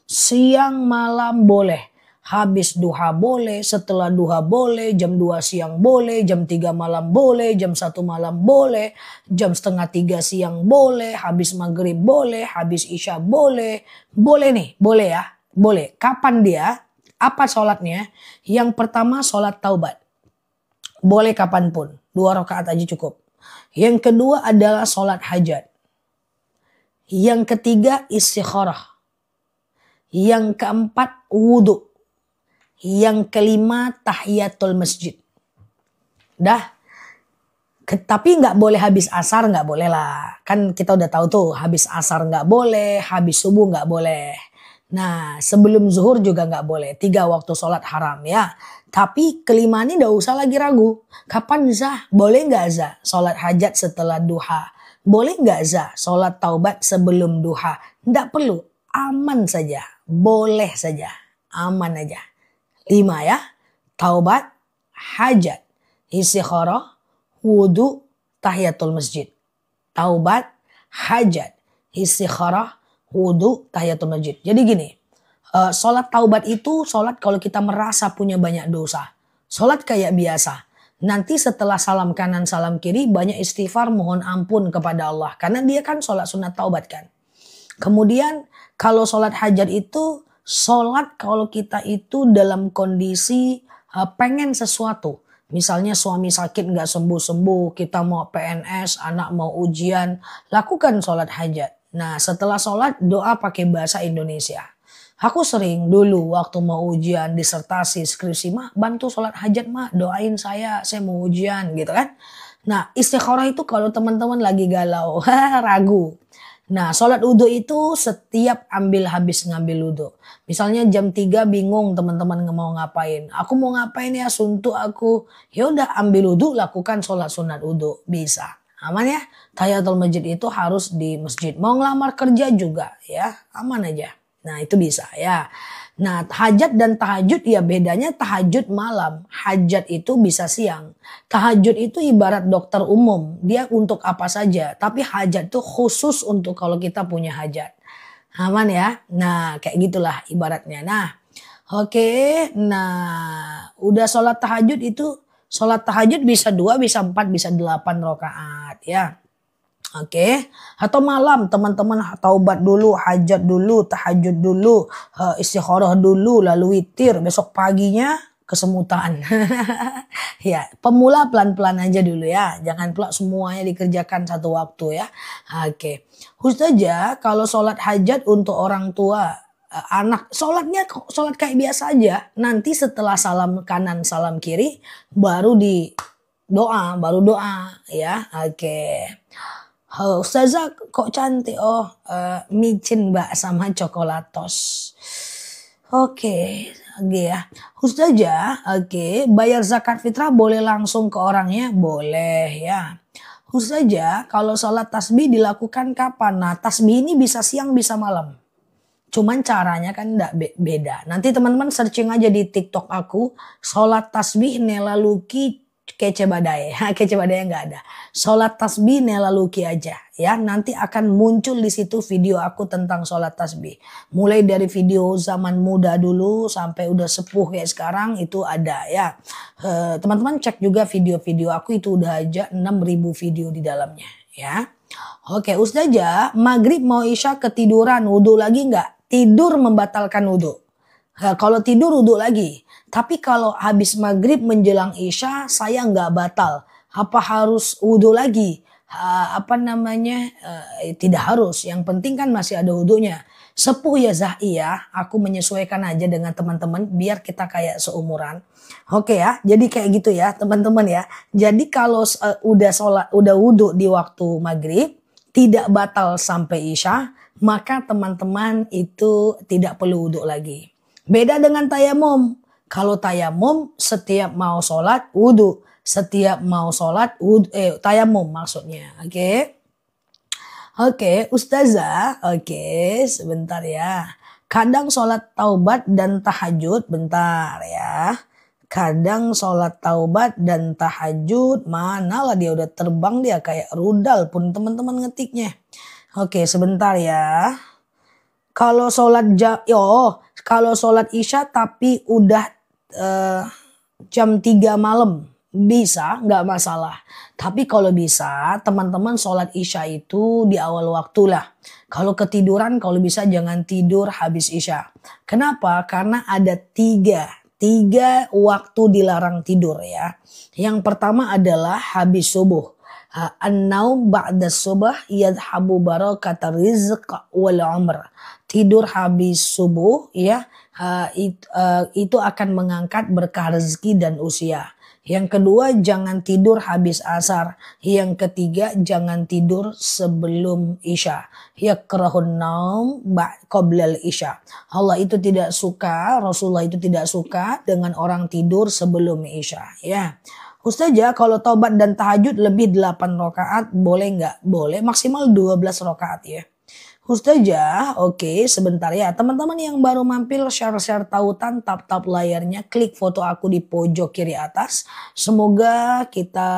Siang malam boleh, habis duha boleh, setelah duha boleh, jam 2 siang boleh, jam 3 malam boleh, jam 1 malam boleh, jam setengah 3 siang boleh, habis maghrib boleh, habis isya boleh. Boleh nih, boleh ya. Boleh. Kapan dia? Apa sholatnya? Yang pertama sholat taubat. Boleh kapanpun. 2 rakaat aja cukup. Yang kedua adalah sholat hajat. Yang ketiga istikharah. Yang keempat wudhu. Yang kelima tahiyatul masjid. Dah. Tapi nggak boleh habis asar, nggak boleh lah. Kan kita udah tahu tuh habis asar nggak boleh, habis subuh nggak boleh. Nah, sebelum zuhur juga nggak boleh. 3 waktu sholat haram ya. Tapi kelima ini nggak usah lagi ragu. Kapan Zah? Boleh nggak Zah? Sholat hajat setelah duha. Boleh nggak Zah? Sholat taubat sebelum duha. Nggak perlu. Aman saja. Boleh saja. Aman aja. 5 ya. Taubat, hajat, istikharah, wudhu, tahiyatul masjid. Taubat, hajat, istikharah, wudhu, tahiyatul masjid. Jadi gini, sholat taubat itu sholat kalau kita merasa punya banyak dosa. Sholat kayak biasa. Nanti setelah salam kanan salam kiri banyak istighfar mohon ampun kepada Allah. Karena dia kan sholat sunat taubat kan. Kemudian kalau sholat hajat itu sholat kalau kita itu dalam kondisi pengen sesuatu. Misalnya suami sakit nggak sembuh-sembuh, kita mau PNS, anak mau ujian, lakukan sholat hajat. Nah setelah sholat doa pakai bahasa Indonesia. Aku sering dulu waktu mau ujian, disertasi, skripsi, mah bantu sholat hajat mah, doain saya mau ujian gitu kan. Nah istikharah itu kalau teman-teman lagi galau, ragu. Nah sholat wudhu itu setiap habis ngambil wudhu. Misalnya jam 3 bingung teman-teman mau ngapain. Aku mau ngapain ya, suntuk aku. Ya udah ambil wudhu, lakukan sholat sunat wudhu. Bisa. Aman ya. Tahiyatul masjid itu harus di masjid. Mau ngelamar kerja juga ya. Aman aja. Nah itu bisa ya. Nah hajat dan tahajud ya bedanya tahajud malam. Hajat itu bisa siang. Tahajud itu ibarat dokter umum. Dia untuk apa saja. Tapi hajat itu khusus untuk kalau kita punya hajat. Aman ya. Nah kayak gitulah ibaratnya. Nah oke. Nah udah sholat tahajud itu. Sholat tahajud bisa 2, bisa 4, bisa 8 rakaat ya. Oke. Atau malam teman-teman taubat dulu, hajat dulu, tahajud dulu, istikharah dulu, lalu witir. Besok paginya kesemutan. Ya, pemula pelan-pelan aja dulu ya. Jangan pula semuanya dikerjakan satu waktu ya. Oke. Ustazah, kalau sholat hajat untuk orang tua, anak, sholatnya sholat kayak biasa aja. Nanti setelah salam kanan salam kiri baru baru doa ya. Oke. Ustazah kok cantik, micin mbak sama coklatos. Oke ya. Ustazah, bayar zakat fitrah boleh langsung ke orangnya? Boleh ya. Ustazah, kalau sholat tasbih dilakukan kapan? Nah tasbih ini bisa siang bisa malam. Cuman caranya kan enggak beda. Nanti teman-teman searching aja di TikTok aku. Sholat tasbih Nela Luki kece badai. Kece badai enggak ada. Sholat tasbih Nela Luki aja. Ya nanti akan muncul di situ video aku tentang sholat tasbih. Mulai dari video zaman muda dulu sampai udah sepuh kayak sekarang itu ada ya. Teman-teman cek juga video-video aku itu udah aja 6.000 video di dalamnya ya. Oke Ustazah, maghrib mau isya ketiduran, wudhu lagi enggak? Tidur membatalkan wudhu. Kalau tidur wudhu lagi. Tapi kalau habis maghrib menjelang isya saya nggak batal. Apa harus wudhu lagi? tidak harus. Yang penting kan masih ada wudunya. Sepuh ya Zah'i ya, aku menyesuaikan aja dengan teman-teman biar kita kayak seumuran. Oke ya, jadi kayak gitu ya teman-teman ya. Jadi kalau udah wudu di waktu maghrib, tidak batal sampai isya, maka teman-teman itu tidak perlu wudu lagi. Beda dengan tayamum. Kalau tayamum setiap mau sholat wudu, setiap mau sholat tayamum maksudnya. Oke. Oke, Ustazah. Oke, sebentar ya. Kadang sholat taubat dan tahajud, bentar ya. Kadang sholat taubat dan tahajud, manalah dia udah terbang dia kayak rudal pun teman-teman ngetiknya. Oke, sebentar ya. Kalau sholat isya tapi udah jam 3 malam bisa, nggak masalah. Tapi kalau bisa teman-teman sholat isya itu di awal waktu lah. Kalau ketiduran kalau bisa jangan tidur habis isya. Kenapa? Karena ada tiga waktu dilarang tidur ya. Yang pertama adalah habis subuh. An-naum ba'da subuh yadhabu barakatar rizq wal umr. Tidur habis subuh ya, itu akan mengangkat berkah rezeki dan usia. Yang kedua, jangan tidur habis asar. Yang ketiga, jangan tidur sebelum isya. Yakrahun naum qoblal isya. Allah itu tidak suka, Rasulullah itu tidak suka dengan orang tidur sebelum isya. Ya. Ustazah, kalau taubat dan tahajud lebih 8 rakaat boleh nggak? Boleh, maksimal 12 rakaat ya. Ustazah, oke sebentar ya. Teman-teman yang baru mampir share-share tautan, tap-tap layarnya, klik foto aku di pojok kiri atas. Semoga kita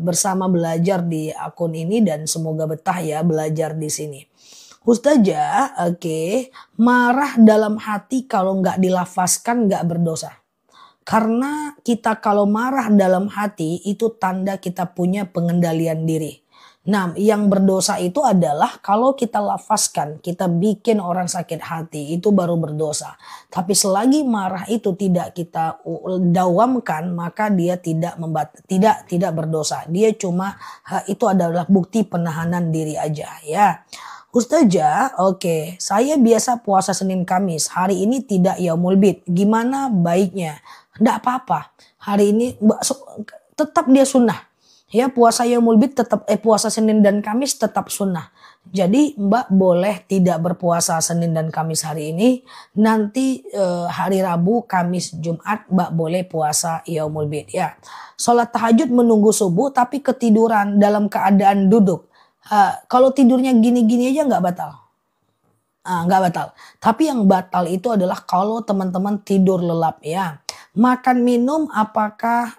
bersama belajar di akun ini dan semoga betah ya belajar di sini. Ustazah, oke, marah dalam hati kalau nggak dilafazkan nggak berdosa. Karena kita kalau marah dalam hati itu tanda kita punya pengendalian diri. Nah, yang berdosa itu adalah kalau kita lafazkan, kita bikin orang sakit hati, itu baru berdosa. Tapi selagi marah itu tidak kita dawamkan, maka dia tidak berdosa. Dia cuma itu adalah bukti penahanan diri aja ya. Ustazah, oke, saya biasa puasa Senin Kamis. Hari ini tidak yaumul bid. Gimana baiknya? Enggak apa-apa. Hari ini tetap dia sunnah. Ya, puasa yaumul bid tetap puasa Senin dan Kamis tetap sunnah. Jadi Mbak boleh tidak berpuasa Senin dan Kamis hari ini. Nanti hari Rabu, Kamis, Jumat Mbak boleh puasa yaumul bid ya. Sholat tahajud menunggu subuh tapi ketiduran dalam keadaan duduk. Kalau tidurnya gini-gini aja nggak batal. Nggak batal. Tapi yang batal itu adalah kalau teman-teman tidur lelap ya. Makan minum apakah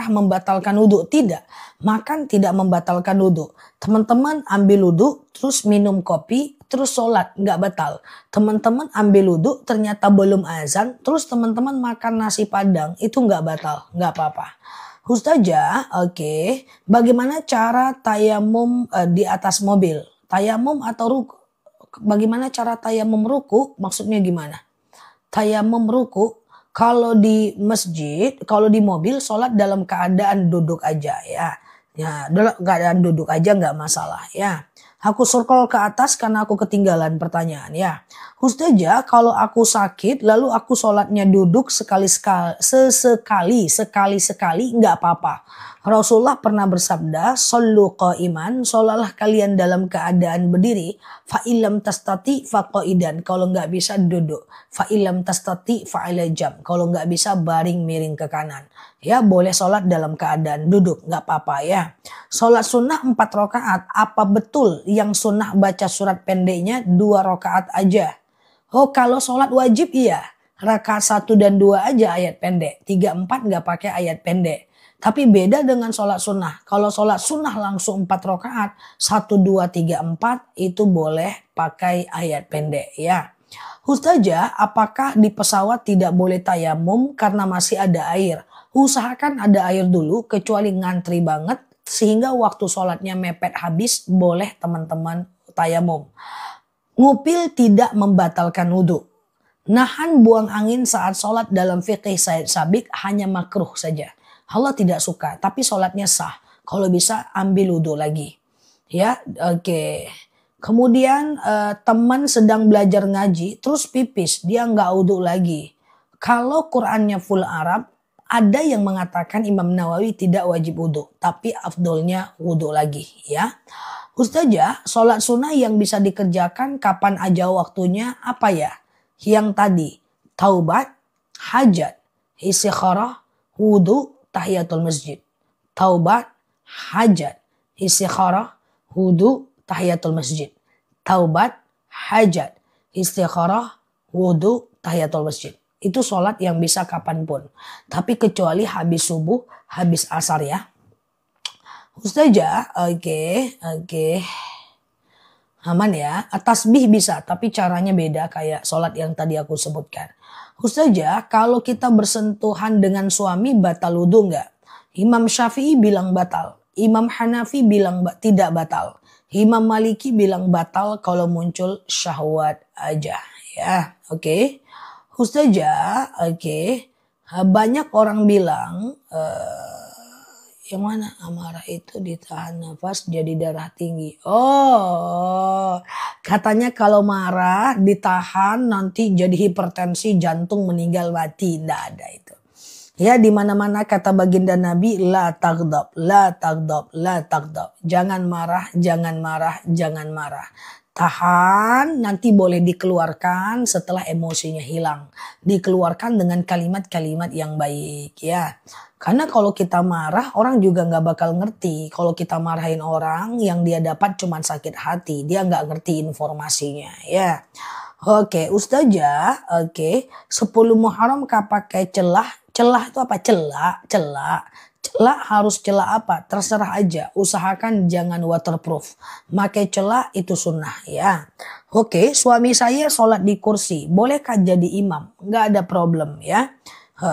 membatalkan wudhu? Tidak. Makan tidak membatalkan wudhu. Teman-teman ambil wudhu, terus minum kopi, terus sholat, nggak batal. Teman-teman ambil wudhu, ternyata belum azan, terus teman-teman makan nasi padang, itu nggak batal, nggak apa-apa. Ustazah, oke. Bagaimana cara tayamum di atas mobil? Tayamum atau ruku? Bagaimana cara tayamum ruku? Maksudnya gimana? Tayamum ruku. Kalau di masjid, kalau di mobil sholat dalam keadaan duduk aja ya. Ya, dalam keadaan duduk aja nggak masalah ya. Aku scroll ke atas karena aku ketinggalan pertanyaan ya. Ustazah, kalau aku sakit lalu aku sholatnya duduk sekali-sekali nggak apa-apa. Rasulullah pernah bersabda, "Shollu qa'iman, sholatlah kalian dalam keadaan berdiri, fa illam tastati fa qa'idan." Kalau nggak bisa duduk, fa illam tastati fa ala jam. Kalau nggak bisa baring miring ke kanan. Ya, boleh sholat dalam keadaan duduk, nggak apa-apa ya. Sholat sunnah 4 rakaat, apa betul yang sunnah baca surat pendeknya 2 rakaat aja? Oh, kalau sholat wajib iya, rakaat 1 dan 2 aja ayat pendek, 3, 4 nggak pakai ayat pendek. Tapi beda dengan sholat sunnah. Kalau sholat sunnah langsung 4 rakaat, 1, 2, 3, 4 itu boleh pakai ayat pendek ya. Ustazah, apakah di pesawat tidak boleh tayamum karena masih ada air? Usahakan ada air dulu kecuali ngantri banget sehingga waktu sholatnya mepet habis boleh teman-teman tayamum. Ngupil tidak membatalkan wudhu. Nahan buang angin saat sholat dalam fikih Said Sabiq hanya makruh saja. Allah tidak suka, tapi sholatnya sah. Kalau bisa ambil wudhu lagi. Ya, oke. Kemudian teman sedang belajar ngaji, terus pipis, dia nggak wudhu lagi. Kalau Qurannya full Arab, ada yang mengatakan Imam Nawawi tidak wajib wudhu, tapi afdolnya wudhu lagi. Ya, Ustazah, sholat sunnah yang bisa dikerjakan kapan aja waktunya apa ya? Yang tadi, taubat, hajat, istikharah, wudhu, tahiyatul masjid. Taubat, hajat, istikharah, wudhu, tahiyatul masjid. Taubat, hajat, istikharah, wudhu, tahiyatul masjid. Itu sholat yang bisa kapanpun. Tapi kecuali habis subuh, habis asar ya. Ustazah, oke. Aman ya. Tasbih bisa, tapi caranya beda kayak sholat yang tadi aku sebutkan. Ustazah, kalau kita bersentuhan dengan suami batal wudhu enggak? Imam Syafi'i bilang batal. Imam Hanafi bilang tidak batal. Imam Maliki bilang batal kalau muncul syahwat aja. Ya, oke. Ustazah, oke. Banyak orang bilang yang mana amarah itu ditahan nafas jadi darah tinggi. Oh, katanya kalau marah ditahan nanti jadi hipertensi, jantung, meninggal, mati. Tidak ada itu. Ya, di mana-mana kata baginda Nabi, la taghdab, la taghdab, la taghdab. Jangan marah, jangan marah, jangan marah. Tahan, nanti boleh dikeluarkan setelah emosinya hilang. Dikeluarkan dengan kalimat-kalimat yang baik ya. Karena kalau kita marah, orang juga nggak bakal ngerti. Kalau kita marahin orang, yang dia dapat cuma sakit hati. Dia nggak ngerti informasinya ya. Oke, Ustazah, oke. 10 Muharram pakai celah. Celah itu apa? Celah harus celah apa? Terserah aja. Usahakan jangan waterproof. Pakai celah itu sunnah ya. Oke, suami saya sholat di kursi. Bolehkah jadi imam? Nggak ada problem ya.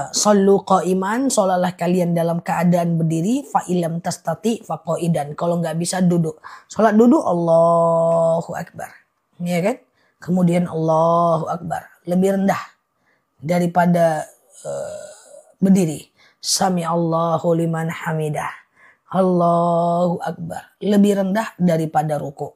Sallu qa'iman, sholatlah kalian dalam keadaan berdiri. Fa ilam tastati fa qa'idan. Kalau nggak bisa duduk. Sholat duduk Allahu Akbar. Ya kan? Kemudian Allahu Akbar. Lebih rendah daripada berdiri. Sami Allahu liman hamidah. Allahu Akbar. Lebih rendah daripada ruku.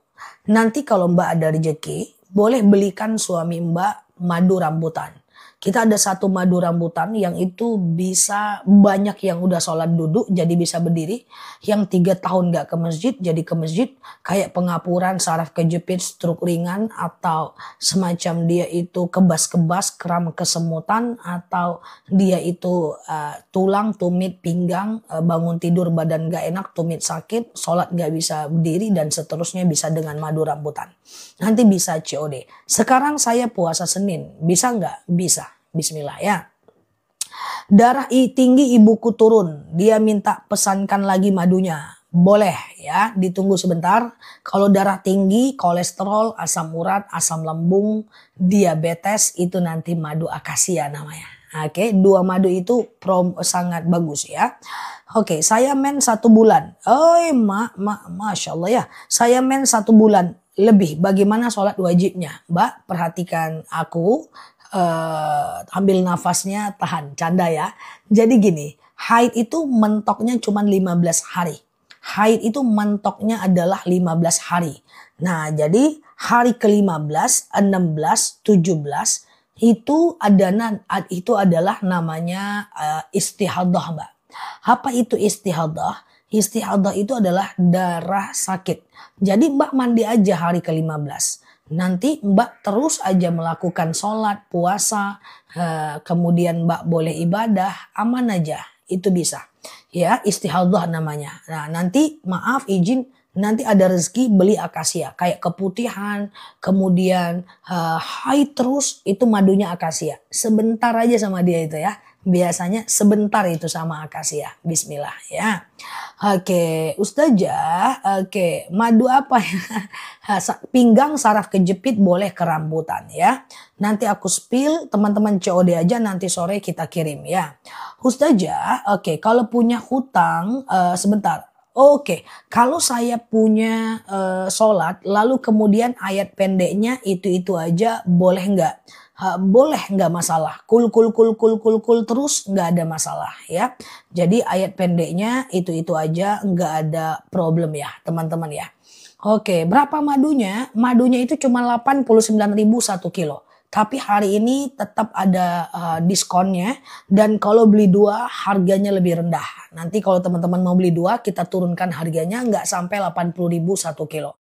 Nanti kalau Mbak ada rezeki, boleh belikan suami Mbak madu rambutan. Kita ada satu madu rambutan yang itu bisa banyak yang udah sholat duduk jadi bisa berdiri. Yang 3 tahun gak ke masjid jadi ke masjid. Kayak pengapuran, saraf kejepit, stroke ringan. Atau semacam dia itu kebas-kebas, kram kesemutan. Atau dia itu tulang, tumit, pinggang, bangun tidur badan gak enak, tumit sakit. Sholat gak bisa berdiri dan seterusnya bisa dengan madu rambutan. Nanti bisa COD. Sekarang saya puasa Senin. Bisa nggak? Bisa. Bismillah ya. Darah tinggi ibuku turun. Dia minta pesankan lagi madunya. Boleh ya. Ditunggu sebentar. Kalau darah tinggi, kolesterol, asam urat, asam lambung, diabetes, itu nanti madu akasia namanya. Oke, 2 madu itu sangat bagus ya. Oke, saya men 1 bulan. Masya Allah ya. Saya men 1 bulan lebih. Bagaimana sholat wajibnya? Mbak, perhatikan aku. Ambil nafasnya, tahan. Canda ya. Jadi gini, haid itu mentoknya cuma 15 hari. Haid itu mentoknya adalah 15 hari. Nah, jadi hari ke-15, 16, 17 itu adalah namanya istihadah, Mbak. Apa itu istihadah? Istihadah itu adalah darah sakit. Jadi Mbak mandi aja hari ke-15. Nanti Mbak terus aja melakukan sholat, puasa, kemudian Mbak boleh ibadah, aman aja. Itu bisa. Ya, istihadah namanya. Nah, nanti maaf izin, nanti ada rezeki beli akasia. Kayak keputihan, kemudian haid terus, itu madunya akasia. Sebentar aja sama dia itu ya. Biasanya sebentar itu sama akasia. Bismillah ya. Oke, Ustazah. Oke, madu apa ya? Pinggang, saraf kejepit, boleh ke rambutan ya. Nanti aku spill, teman-teman COD aja, nanti sore kita kirim ya. Ustazah, oke, kalau punya hutang, sebentar. Oke, kalau saya punya, sholat lalu kemudian ayat pendeknya itu-itu aja boleh nggak? Boleh nggak masalah, kul terus nggak ada masalah ya. Jadi ayat pendeknya itu-itu aja nggak ada problem ya teman-teman ya. Oke, berapa madunya? Madunya itu cuma 89.000 1 kilo. Tapi hari ini tetap ada, diskonnya dan kalau beli 2 harganya lebih rendah. Nanti kalau teman-teman mau beli 2 kita turunkan harganya nggak sampai 80.000 1 kilo.